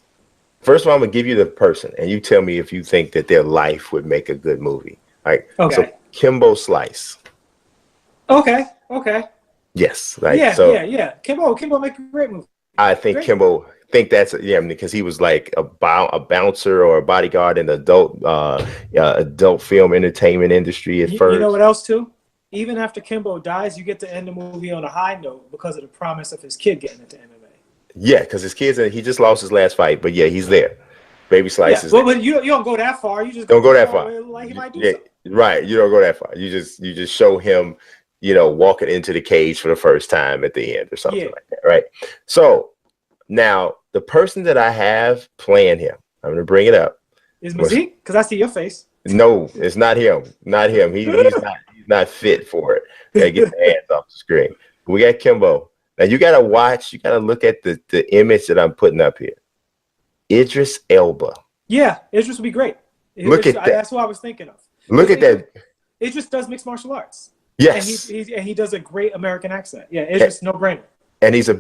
first of all, I'm gonna give you the person and you tell me if you think that their life would make a good movie. Like, so Kimbo Slice. Okay. Yes. Right. Yeah. Kimbo make a great movie. I think Kimbo that's because he was like a bouncer or a bodyguard in the adult film entertainment industry at first. You know what else too? Even after Kimbo dies, you get to end the movie on a high note because of the promise of his kid getting into MMA. Yeah, because his kids, he just lost his last fight, but yeah, he's there. Baby Slice is there. But you don't go that far. You just don't go that far. Like he might do something. Right. You don't go that far. You just show him, walking into the cage for the first time at the end or something like that. Right. So now the person that I have playing him, I'm going to bring it up. Is Mazique? Because I see your face. No, it's not him. Not him. He's not fit for it. Gotta get the hands off the screen. We got Kimbo. Now you gotta look at the image that I'm putting up here. Idris Elba. Yeah, Idris would be great. Look at that. That's what I was thinking of. Look at that. Idris does mixed martial arts. Yes. And he does a great American accent. Yeah, Idris, no brainer. And he's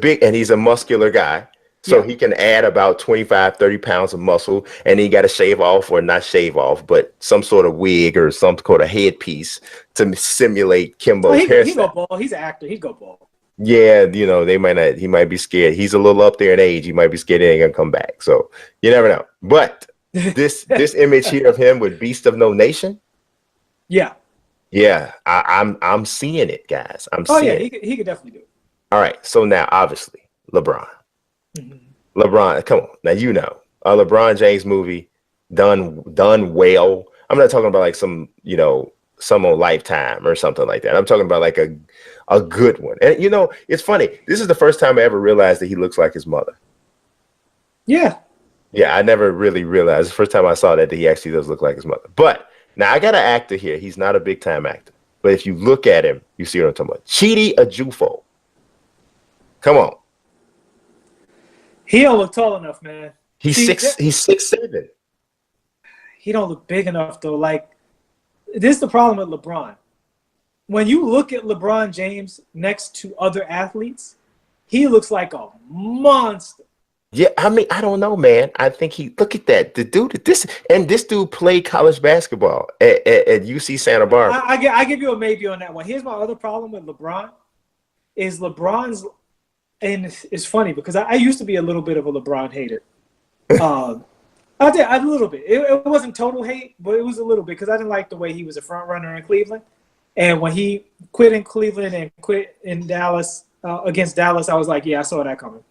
a muscular guy. So he can add about 25, 30 pounds of muscle, and he got to shave off, or not shave off, but some sort of wig or some sort of headpiece to simulate Kimbo's hairstyle. He go bald. He's an actor. He go bald. Yeah, they might not. He might be scared. He's a little up there in age. He might be scared he ain't gonna come back. So you never know. But this image here of him with Beast of No Nation. Yeah. Yeah, I'm seeing it, guys. I'm Oh seeing yeah, it. he could definitely do it. All right. So now, obviously, LeBron. LeBron, come on. Now a LeBron James movie done well. I'm not talking about like some, some on Lifetime or something like that. I'm talking about like a good one. And it's funny. This is the first time I ever realized that he looks like his mother. Yeah. Yeah, I never really realized. The first time I saw that he actually does look like his mother. But now I got an actor here. He's not a big time actor. But if you look at him, you see what I'm talking about. Chidi Ejiofor. Come on. He don't look tall enough, man. He's 6'7". He don't look big enough though. Like, this is the problem with LeBron. When you look at LeBron James next to other athletes, he looks like a monster. Yeah, I mean, I don't know, man. I think look at that. The dude, this dude played college basketball at UC Santa Barbara. I give you a maybe on that one. Here's my other problem with LeBron is LeBron's, and it's funny because I used to be a little bit of a LeBron hater. I did a little bit. It wasn't total hate, but it was a little bit because I didn't like the way he was a front runner in Cleveland. And when he quit in Cleveland and quit in Dallas against Dallas, I was like, yeah, I saw that coming.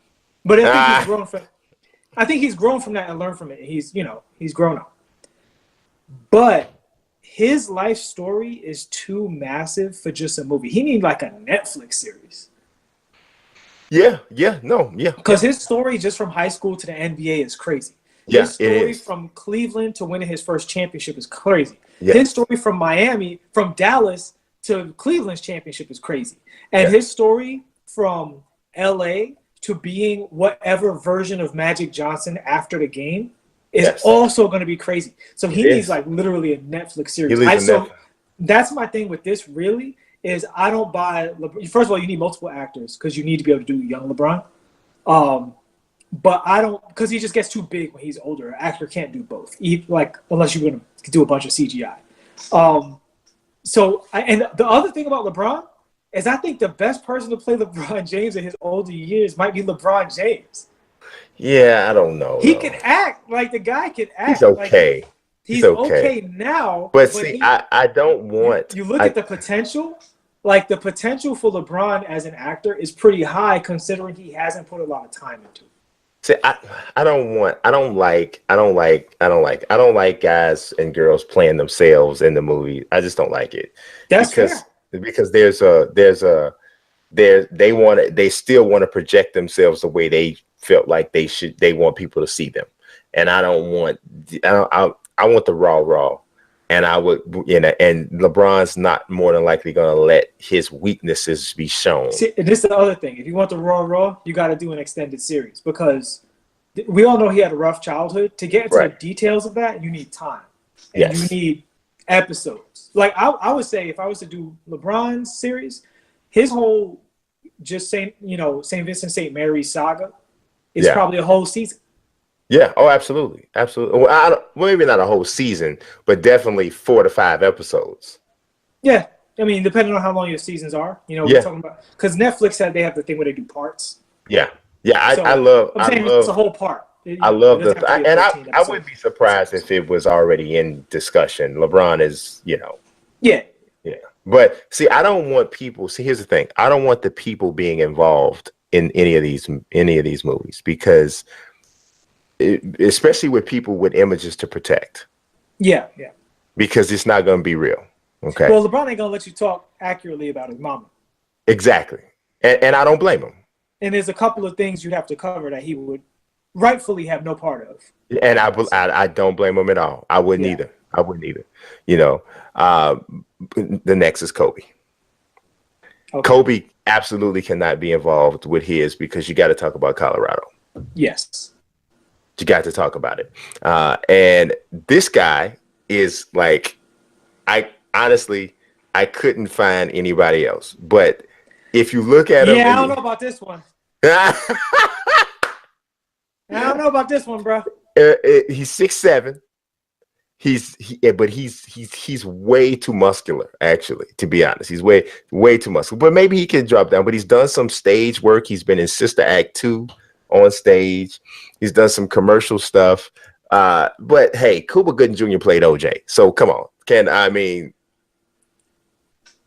But I think he's grown from that and learned from it. He's grown up. But his life story is too massive for just a movie. He needs like a Netflix series. Yeah. Because his story just from high school to the NBA is crazy. His story from Cleveland to winning his first championship is crazy. Yeah. His story from Dallas to Cleveland's championship is crazy. And his story from LA to being whatever version of Magic Johnson after the game is also going to be crazy. So he needs like literally a Netflix series. That's my thing with this really is I don't buy – first of all, you need multiple actors because you need to be able to do young LeBron. But I don't – because he just gets too big when he's older. An actor can't do both, unless you're going to do a bunch of CGI. And the other thing about LeBron is I think the best person to play LeBron James in his older years might be LeBron James. Yeah, I don't know. He can act. Like, the guy can act. He's okay. Like, he's okay now. But see, I don't want... You look at the potential. Like, the potential for LeBron as an actor is pretty high considering he hasn't put a lot of time into it. See, I don't like guys and girls playing themselves in the movie. I just don't like it. Because they still want to project themselves the way they felt like they want people to see them. And I want the raw. And I would, and LeBron's not more than likely going to let his weaknesses be shown. See, and this is the other thing. If you want the raw, you got to do an extended series because we all know he had a rough childhood. To get into the details of that, you need time. And you need episodes. Like I would say if I was to do LeBron's series, his whole St. Vincent St. Mary's saga is probably a whole season. Yeah. Oh, absolutely. Well, maybe not a whole season, but definitely 4 to 5 episodes. Yeah. I mean, depending on how long your seasons are, we're talking about, because Netflix said they have the thing where they do parts. Yeah. Yeah. I love it's a whole part. I love I wouldn't be surprised if it was already in discussion. LeBron is, Yeah. Yeah. But see, I don't want people, here's the thing. I don't want the people being involved in any of these movies because especially with people with images to protect. Yeah. Because it's not going to be real. Okay. Well, LeBron ain't going to let you talk accurately about his mama. Exactly. And I don't blame him. And there's a couple of things you'd have to cover that he would rightfully have no part of. And I don't blame him at all. I wouldn't either. The next is Kobe. Okay. Kobe absolutely cannot be involved with his because you got to talk about Colorado. Yes. You got to talk about it. And this guy is like, I couldn't find anybody else. But if you look at him. Yeah, I don't know about this one. I don't know about this one, bro. He's 6'7". But he's way too muscular, actually, to be honest. He's way too muscular. But maybe he can drop down. But he's done some stage work. He's been in Sister Act 2 on stage. He's done some commercial stuff. But hey, Cuba Gooding Jr. played OJ. So come on.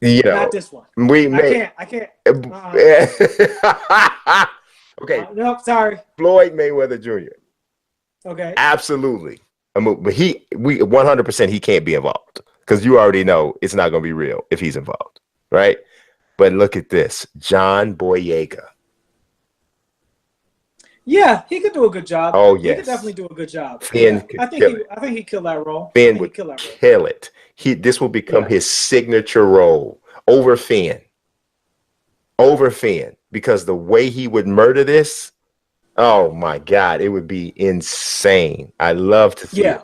You know, Not this one. we may. I can't. Okay, Nope, sorry. Floyd Mayweather Jr. Okay. Absolutely. But we 100% he can't be involved because you already know it's not going to be real if he's involved, right? But look at this, John Boyega. Yeah, he could do a good job. Oh He yes, could definitely do a good job. Finn Yeah. I think he killed that role. Finn would kill it. This will become his signature role over Finn. Because the way he would murder this, oh my God, it would be insane. I love to see it.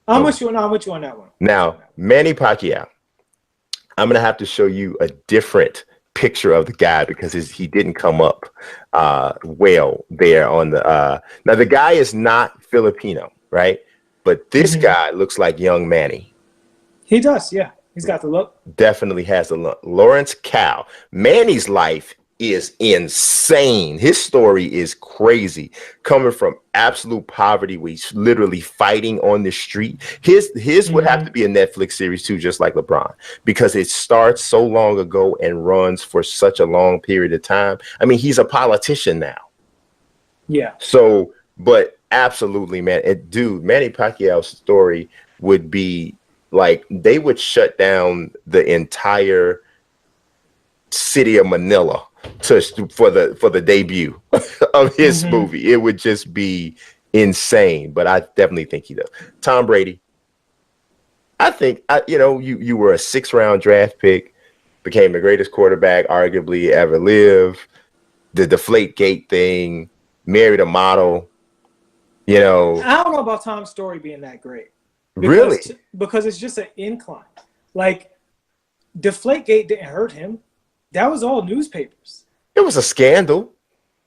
I'm with you on that one. Now, Manny Pacquiao, I'm gonna have to show you a different picture of the guy because he didn't come up well there on the now the guy is not Filipino, right? But this guy looks like young Manny. He does, yeah. He's got the look. Definitely has the look. Lawrence Cow. Manny's life is insane. His story is crazy. Coming from absolute poverty where he's literally fighting on the street. His would have to be a Netflix series too, just like LeBron, because it starts so long ago and runs for such a long period of time. I mean, he's a politician now. Yeah. So, but absolutely, man. Dude, Manny Pacquiao's story would be like they would shut down the entire city of Manila for the debut of his movie. It would just be insane. But I definitely think he does. Tom Brady. I think you were a 6th-round draft pick, became the greatest quarterback arguably ever lived. The Deflategate thing, married a model. I don't know about Tom's story being that great. Because it's just an incline. Like, Deflategate didn't hurt him. That was all newspapers. It was a scandal.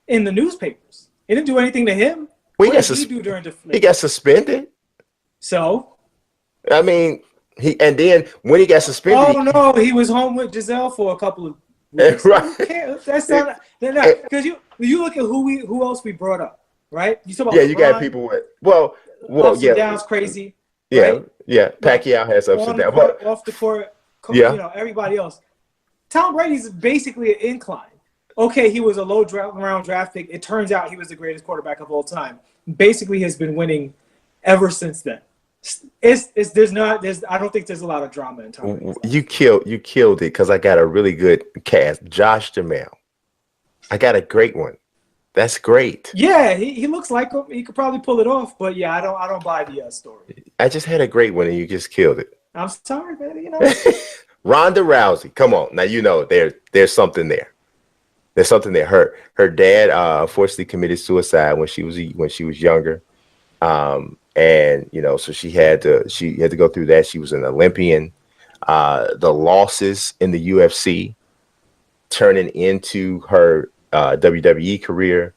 In the newspapers. It didn't do anything to him. What did he do during Deflategate? He got suspended. So? I mean, and then when he got suspended... Oh, no, he was home with Giselle for a couple of weeks. Right. That's not... Because you look at who else we brought up, right? You talk about you got people with... Well, ups and downs, crazy. Yeah, right? Yeah. Pacquiao has ups and downs. Off the court, everybody else. Tom Brady's basically an incline. Okay, he was a low-round draft pick. It turns out he was the greatest quarterback of all time. Basically, has been winning ever since then. I don't think there's a lot of drama in Tom Brady. You killed it because I got a really good cast. Josh Duhamel. I got a great one. That's great. Yeah, he looks like him. He could probably pull it off, but yeah, I don't buy the story. I just had a great one and you just killed it. I'm sorry, man. Ronda Rousey. Come on, now there's something there. There's something there. Her dad unfortunately committed suicide when she was younger, and so she had to go through that. She was an Olympian. The losses in the UFC turning into her WWE career,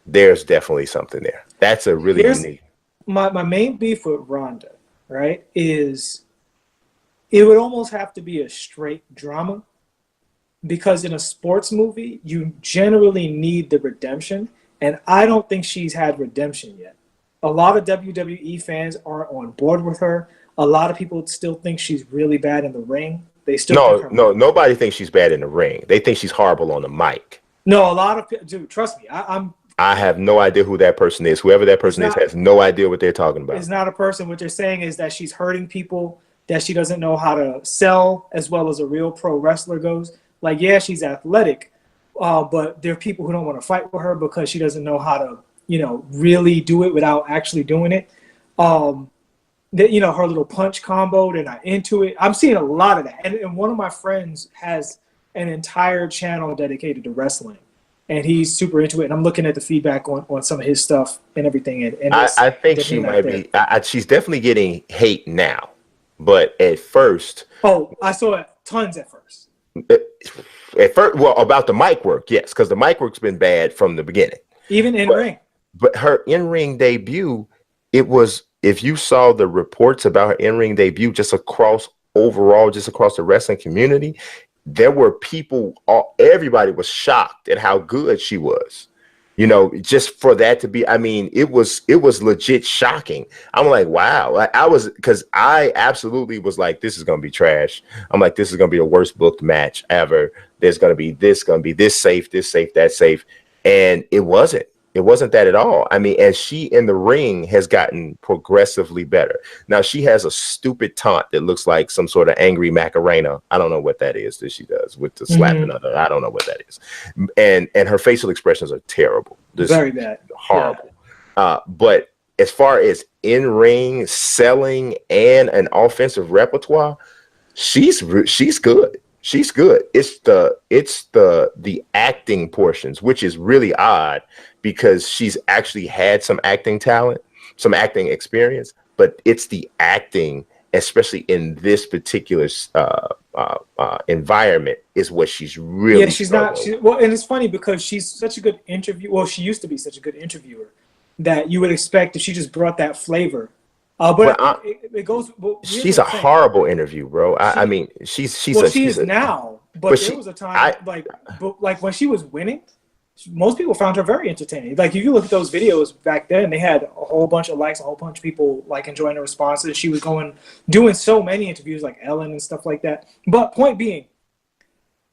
there's definitely something there. That's a really unique. My main beef with Ronda, right, is it would almost have to be a straight drama, because in a sports movie, you generally need the redemption, and I don't think she's had redemption yet. A lot of WWE fans aren't on board with her. A lot of people still think she's really bad in the ring. They still nobody thinks she's bad in the ring. They think she's horrible on the mic. No, a lot of people, dude, trust me. I have no idea who that person is. Whoever that person is has no idea what they're talking about. It's not a person. What they're saying is that she's hurting people, that she doesn't know how to sell as well as a real pro wrestler goes. Like, yeah, she's athletic, but there are people who don't want to fight with her because she doesn't know how to, really do it without actually doing it. Her little punch combo, they're not into it. I'm seeing a lot of that. And one of my friends has an entire channel dedicated to wrestling, and he's super into it. And I'm looking at the feedback on some of his stuff and everything. And I think she might be. She's definitely getting hate now, but at first. Oh, I saw it tons at first. At first, well, about the mic work, yes, because the mic work's been bad from the beginning. Even in ring. But her in-ring debut, it was, if you saw the reports about her in-ring debut just across the wrestling community, there were people, everybody was shocked at how good she was. You know, just for that to be, I mean, it was legit shocking. I'm like, wow. I was, because I absolutely was like, this is going to be trash. I'm like, this is going to be the worst booked match ever. There's going to be this safe, that safe. And it wasn't. It wasn't that at all. I mean, and she in the ring has gotten progressively better. Now she has a stupid taunt that looks like some sort of angry Macarena. I don't know what that is that she does with the slapping of her. I don't know what that is. And her facial expressions are terrible. Very bad. Horrible. Yeah. But as far as in-ring selling and an offensive repertoire, she's good. She's good. It's the acting portions, which is really odd because she's actually had some acting talent, some acting experience, but it's the acting, especially in this particular environment, is what she's really. Yeah, she's not. Well, and it's funny because she's such a good interview. Well, she used to be such a good interviewer that you would expect if she just brought that flavor. But it goes. Well, she's a horrible interview, bro. I mean, she's now. But there was a time like when she was winning, most people found her very entertaining. Like if you look at those videos back then, they had a whole bunch of likes, a whole bunch of people like enjoying the responses. She was doing so many interviews like Ellen and stuff like that. But point being,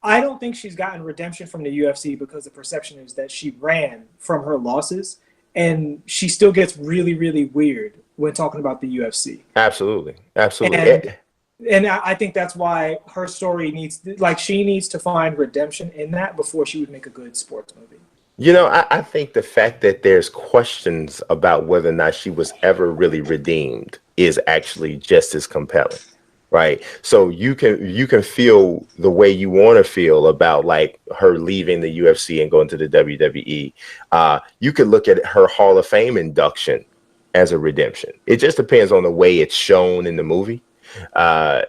I don't think she's gotten redemption from the UFC because the perception is that she ran from her losses, and she still gets really, really weird when talking about the UFC. Absolutely. And I think that's why her story needs to find redemption in that before she would make a good sports movie. You know, I think the fact that there's questions about whether or not she was ever really redeemed is actually just as compelling, right? So you can feel the way you want to feel about like her leaving the UFC and going to the WWE. You could look at her Hall of Fame induction as a redemption. It just depends on the way it's shown in the movie,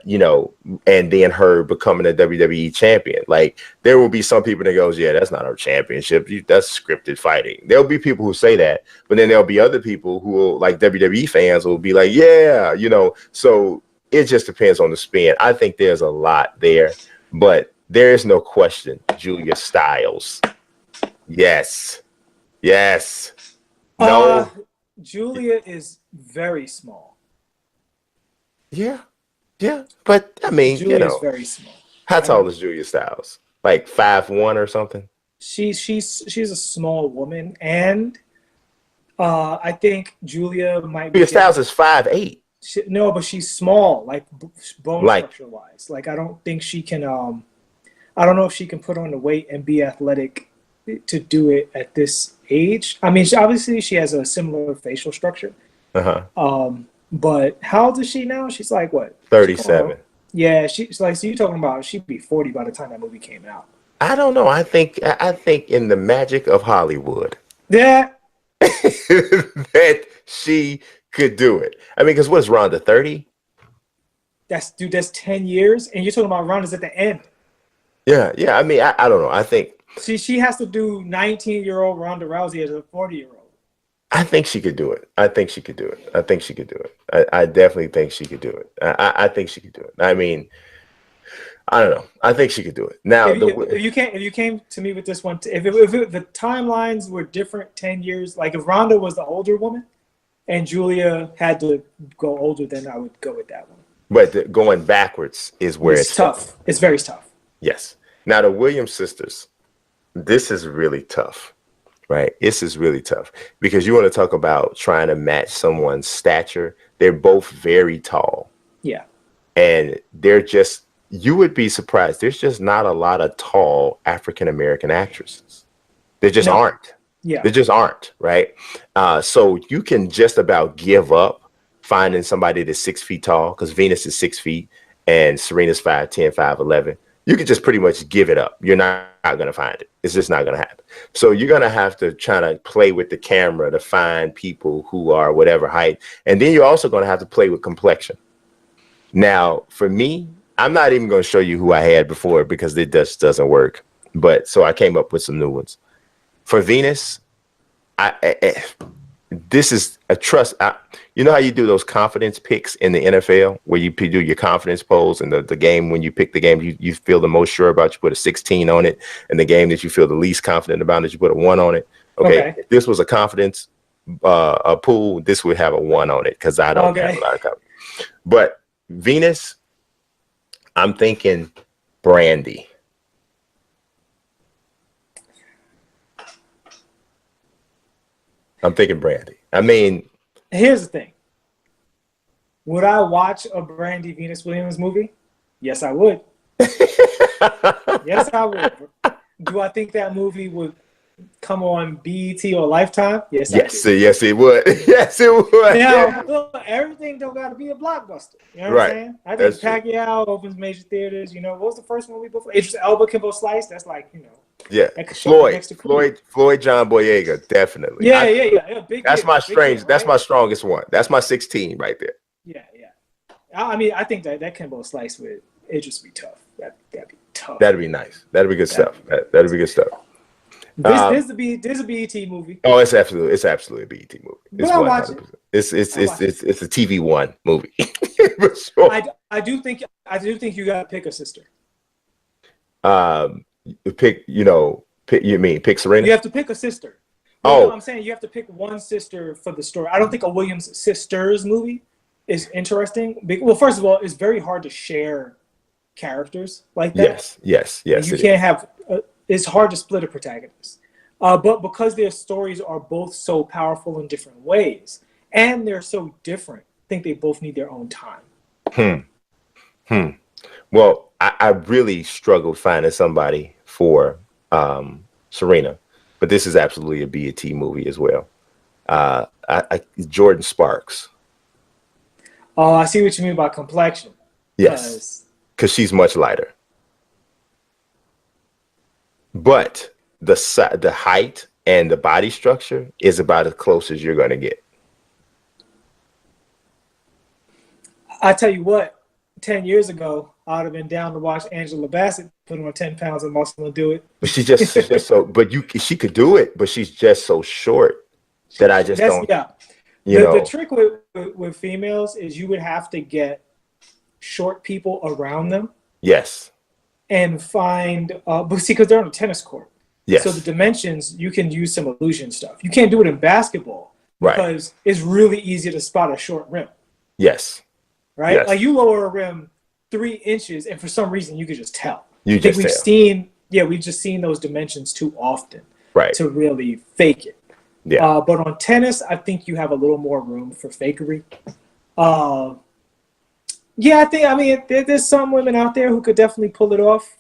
you know, and then her becoming a WWE champion. Like there will be some people that goes, yeah, that's not her championship. That's scripted fighting. There'll be people who say that, but then there'll be other people who will, like WWE fans will be like, yeah, you know, so it just depends on the spin. I think there's a lot there, but there is no question. Julia Stiles. Yes. No. Julia is very small. Yeah, but I mean, Julia is very small. How tall is Julia Stiles? Like 5'1" or something? She's a small woman, and I think Julia might be. Julia Stiles is 5'8". No, but she's small, like bone structure wise. Like I don't think she can. I don't know if she can put on the weight and be athletic to do it at this age. I mean, obviously she has a similar facial structure. But how old is she now? She's like what? 37. Yeah, she's like. So you're talking about she'd be 40 by the time that movie came out. I don't know. I think in the magic of Hollywood, yeah, that she could do it. I mean, because what's Ronda, 30? That's 10 years, and you're talking about Ronda's at the end. Yeah. I mean, I don't know. I think she has to do 19-year-old Ronda Rousey as a 40-year-old. I think she could do it. I definitely think she could do it. I think she could do it. I mean, I don't know. I think she could do it. Now, if you came to me with this one, if the timelines were different 10 years, like if Ronda was the older woman and Julia had to go older, then I would go with that one. But going backwards is where it's tough. It's very tough. Yes. Now, the Williams sisters, this is really tough. Right. This is really tough because you want to talk about trying to match someone's stature. They're both very tall. Yeah. And you would be surprised. There's just not a lot of tall African-American actresses. There just aren't. Yeah. There just aren't. Right. So you can just about give up finding somebody that's 6 feet tall because Venus is 6 feet and Serena's 5'10", 5'11". You could just pretty much give it up. You're not going to find it. It's just not going to happen. So you're going to have to try to play with the camera to find people who are whatever height. And then you're also going to have to play with complexion. Now, for me, I'm not even going to show you who I had before because it just doesn't work. But so I came up with some new ones. For Venus, this is a trust. You know how you do those confidence picks in the NFL where you do your confidence polls and the game, when you pick the game you feel the most sure about, you put a 16 on it, and the game that you feel the least confident about, that you put a 1 on it. Okay. Okay. If this was a confidence a pool, this would have a 1 on it because I don't have a lot of confidence. But Venus, I'm thinking Brandy. I'm thinking Brandy. I mean, here's the thing. Would I watch a Brandy Venus Williams movie? Yes, I would. Yes, I would. Do I think that movie would come on BET or Lifetime? Yes, yes, I do. yes, it would. Yes, it would. Now, look, everything don't got to be a blockbuster. You know what I'm saying? I think Pacquiao opens major theaters. You know, what was the first movie before? Idris Elba, Kimbo Slice. That's like, you know. Yeah, Floyd John Boyega, definitely. Yeah. That's my strongest one. That's my 16 right there. Yeah. I mean, I think that Kimbo Slice with Idris would be tough. That'd be tough. That'd be nice. That'd be good stuff. That'd be good stuff. There's a BET movie. Oh, it's absolutely a BET movie. But I'll watch it. It's a TV1 movie. For sure. I do think you gotta pick a sister. Pick Serena? You have to pick a sister. No, I'm saying you have to pick one sister for the story. I don't think a Williams sisters movie is interesting. Well, first of all, it's very hard to share characters like that. Yes. You can't have. It's hard to split a protagonist. But because their stories are both so powerful in different ways, and they're so different, I think they both need their own time. Well, I really struggled finding somebody for Serena, but this is absolutely a BET movie as well. Jordan Sparks. Oh, I see what you mean by complexion. Yes, because she's much lighter. But the height and the body structure is about as close as you're going to get. I tell you what, 10 years ago, I would have been down to watch Angela Bassett put on 10 pounds of muscle and do it. But she's just so. But she could do it, but she's just so short that I just don't. Yeah. The trick with females is you would have to get short people around them. Yes. And find, but see, because they're on a tennis court. Yes. So the dimensions, you can use some illusion stuff. You can't do it in basketball because it's really easy to spot a short rim. Yes. Right? Yes. Like you lower a rim 3 inches, and for some reason you could just tell. We've just seen those dimensions too often to really fake it. Yeah. But on tennis, I think you have a little more room for fakery. Yeah, I mean, there's some women out there who could definitely pull it off.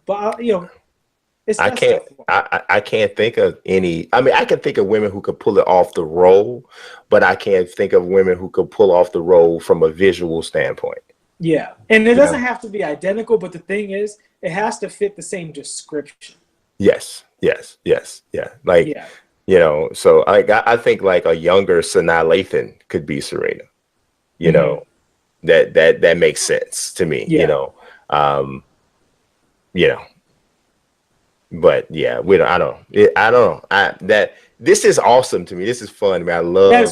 But I can't think of any. I mean, I can think of women who could pull it off the role, but I can't think of women who could pull off the role from a visual standpoint. Yeah, and it doesn't have to be identical, but the thing is, it has to fit the same description. Yes. Like, so I think like a younger Sanaa Lathan could be Serena. You know. That makes sense to me, but yeah, I don't know. This is awesome to me. This is fun. I mean,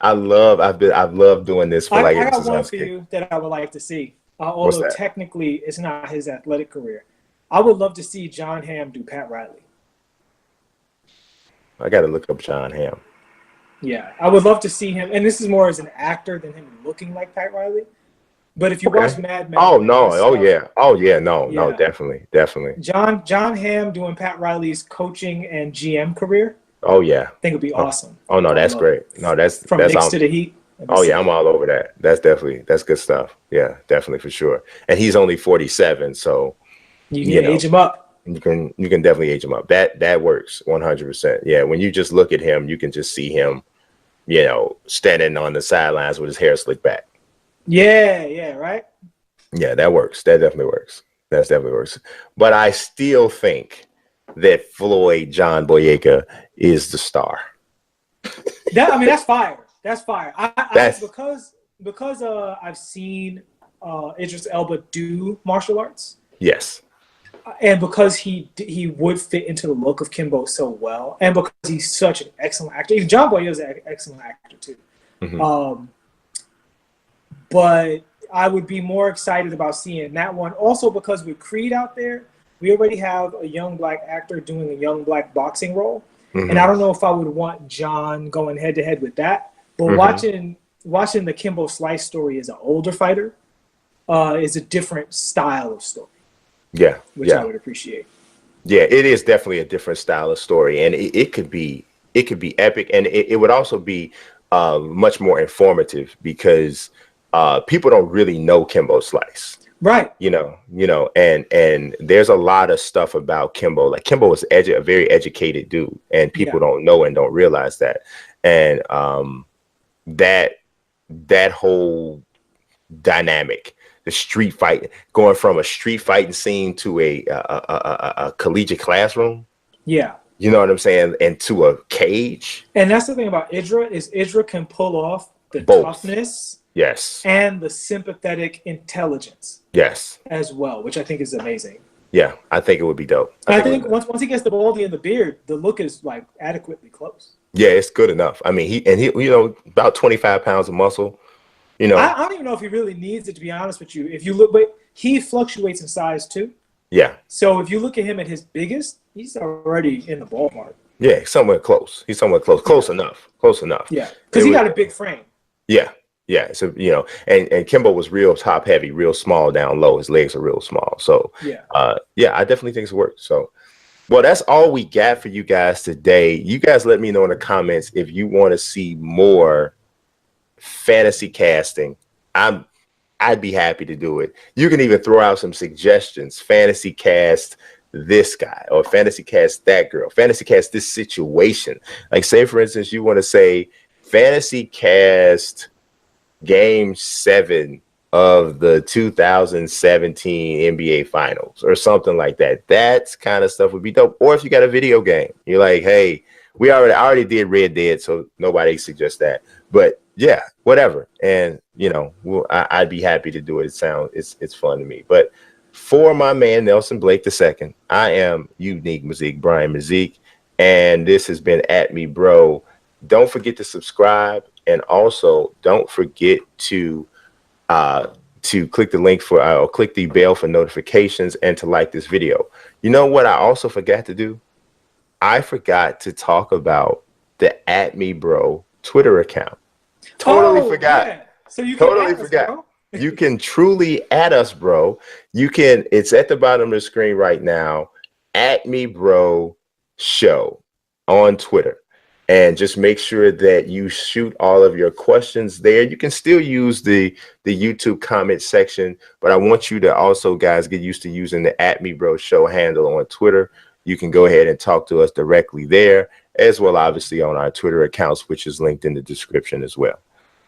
I've loved doing this for I got one for you that I would like to see. Although technically it's not his athletic career. I would love to see John Hamm do Pat Riley. I got to look up John Hamm. Yeah, I would love to see him, and this is more as an actor than him looking like Pat Riley. But if you watch Mad Men, no, definitely. John Hamm doing Pat Riley's coaching and GM career. Oh yeah, I think it'd be awesome. Oh no, that's great. No, that's from Knicks to the Heat. Oh yeah, I'm all over that. That's good stuff. Yeah, definitely for sure. And he's only 47, so you can age him up. You can definitely age him up. That works 100%. Yeah, when you just look at him, you can just see him, standing on the sidelines with his hair slicked back. Yeah, right? Yeah, that works. That definitely works. That definitely works. But I still think that Floyd John Boyega is the star. That's fire. That's fire. Because I've seen Idris Elba do martial arts. Yes. And because he would fit into the look of Kimbo so well, and because he's such an excellent actor. Even John Boyega is an excellent actor too. Mm-hmm. But I would be more excited about seeing that one. Also because with Creed out there, we already have a young black actor doing a young black boxing role. And I don't know if I would want John going head to head with that. But watching the Kimbo Slice story as an older fighter is a different style of story. Yeah. Which I would appreciate. Yeah, it is definitely a different style of story, and it could be epic, and it would also be much more informative because people don't really know Kimbo Slice. Right. You know, and there's a lot of stuff about Kimbo. Like Kimbo was a very educated dude, and people don't know and don't realize that. And that whole dynamic, the street fight, going from a street fighting scene to a collegiate classroom. Yeah. You know what I'm saying? And to a cage. And that's the thing about Idra is Idra can pull off the toughness. Yes. And the sympathetic intelligence. Yes. As well, which I think is amazing. Yeah, I think it would be dope. I think once he gets the baldy and the beard, the look is like adequately close. Yeah, it's good enough. I mean, he you know, about 25 pounds of muscle. You know, I don't even know if he really needs it, to be honest with you. If you look, but he fluctuates in size too. Yeah. So if you look at him at his biggest, he's already in the ballpark. Yeah, somewhere close. He's somewhere close. Close enough. Close enough. Yeah, because he got a big frame. Yeah. Yeah. So, you know, and Kimbo was real top heavy, real small down low. His legs are real small. So, yeah, I definitely think it's worked. So, well, that's all we got for you guys today. You guys let me know in the comments if you want to see more fantasy casting. I'd be happy to do it. You can even throw out some suggestions. Fantasy cast this guy, or fantasy cast that girl, fantasy cast this situation. Like, say for instance, you want to say fantasy cast Game 7 of the 2017 NBA Finals or something like that. That kind of stuff would be dope. Or if you got a video game, you're like, hey, I already did Red Dead, so nobody suggests that. But yeah, whatever. And you know, I'd be happy to do it. It's fun to me. But for my man Nelson Blake II, I am UniqueMazique, Brian Mazique, and this has been At Me Bro. Don't forget to subscribe, and also don't forget to click the link for or click the bell for notifications and to like this video. You know what I also forgot to do? I forgot to talk about the At Me Bro Twitter account. Totally forgot. Yeah. So you can totally forgot. You can truly add us, bro. You can. It's at the bottom of the screen right now. At Me Bro Show on Twitter, and just make sure that you shoot all of your questions there. You can still use the YouTube comment section, but I want you to also, guys, get used to using the At Me Bro Show handle on Twitter. You can go ahead and talk to us directly there, as well, obviously, on our Twitter accounts, which is linked in the description as well.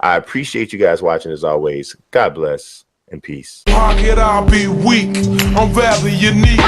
I appreciate you guys watching as always. God bless and peace. Pocket, I'll be weak. I'm rather unique.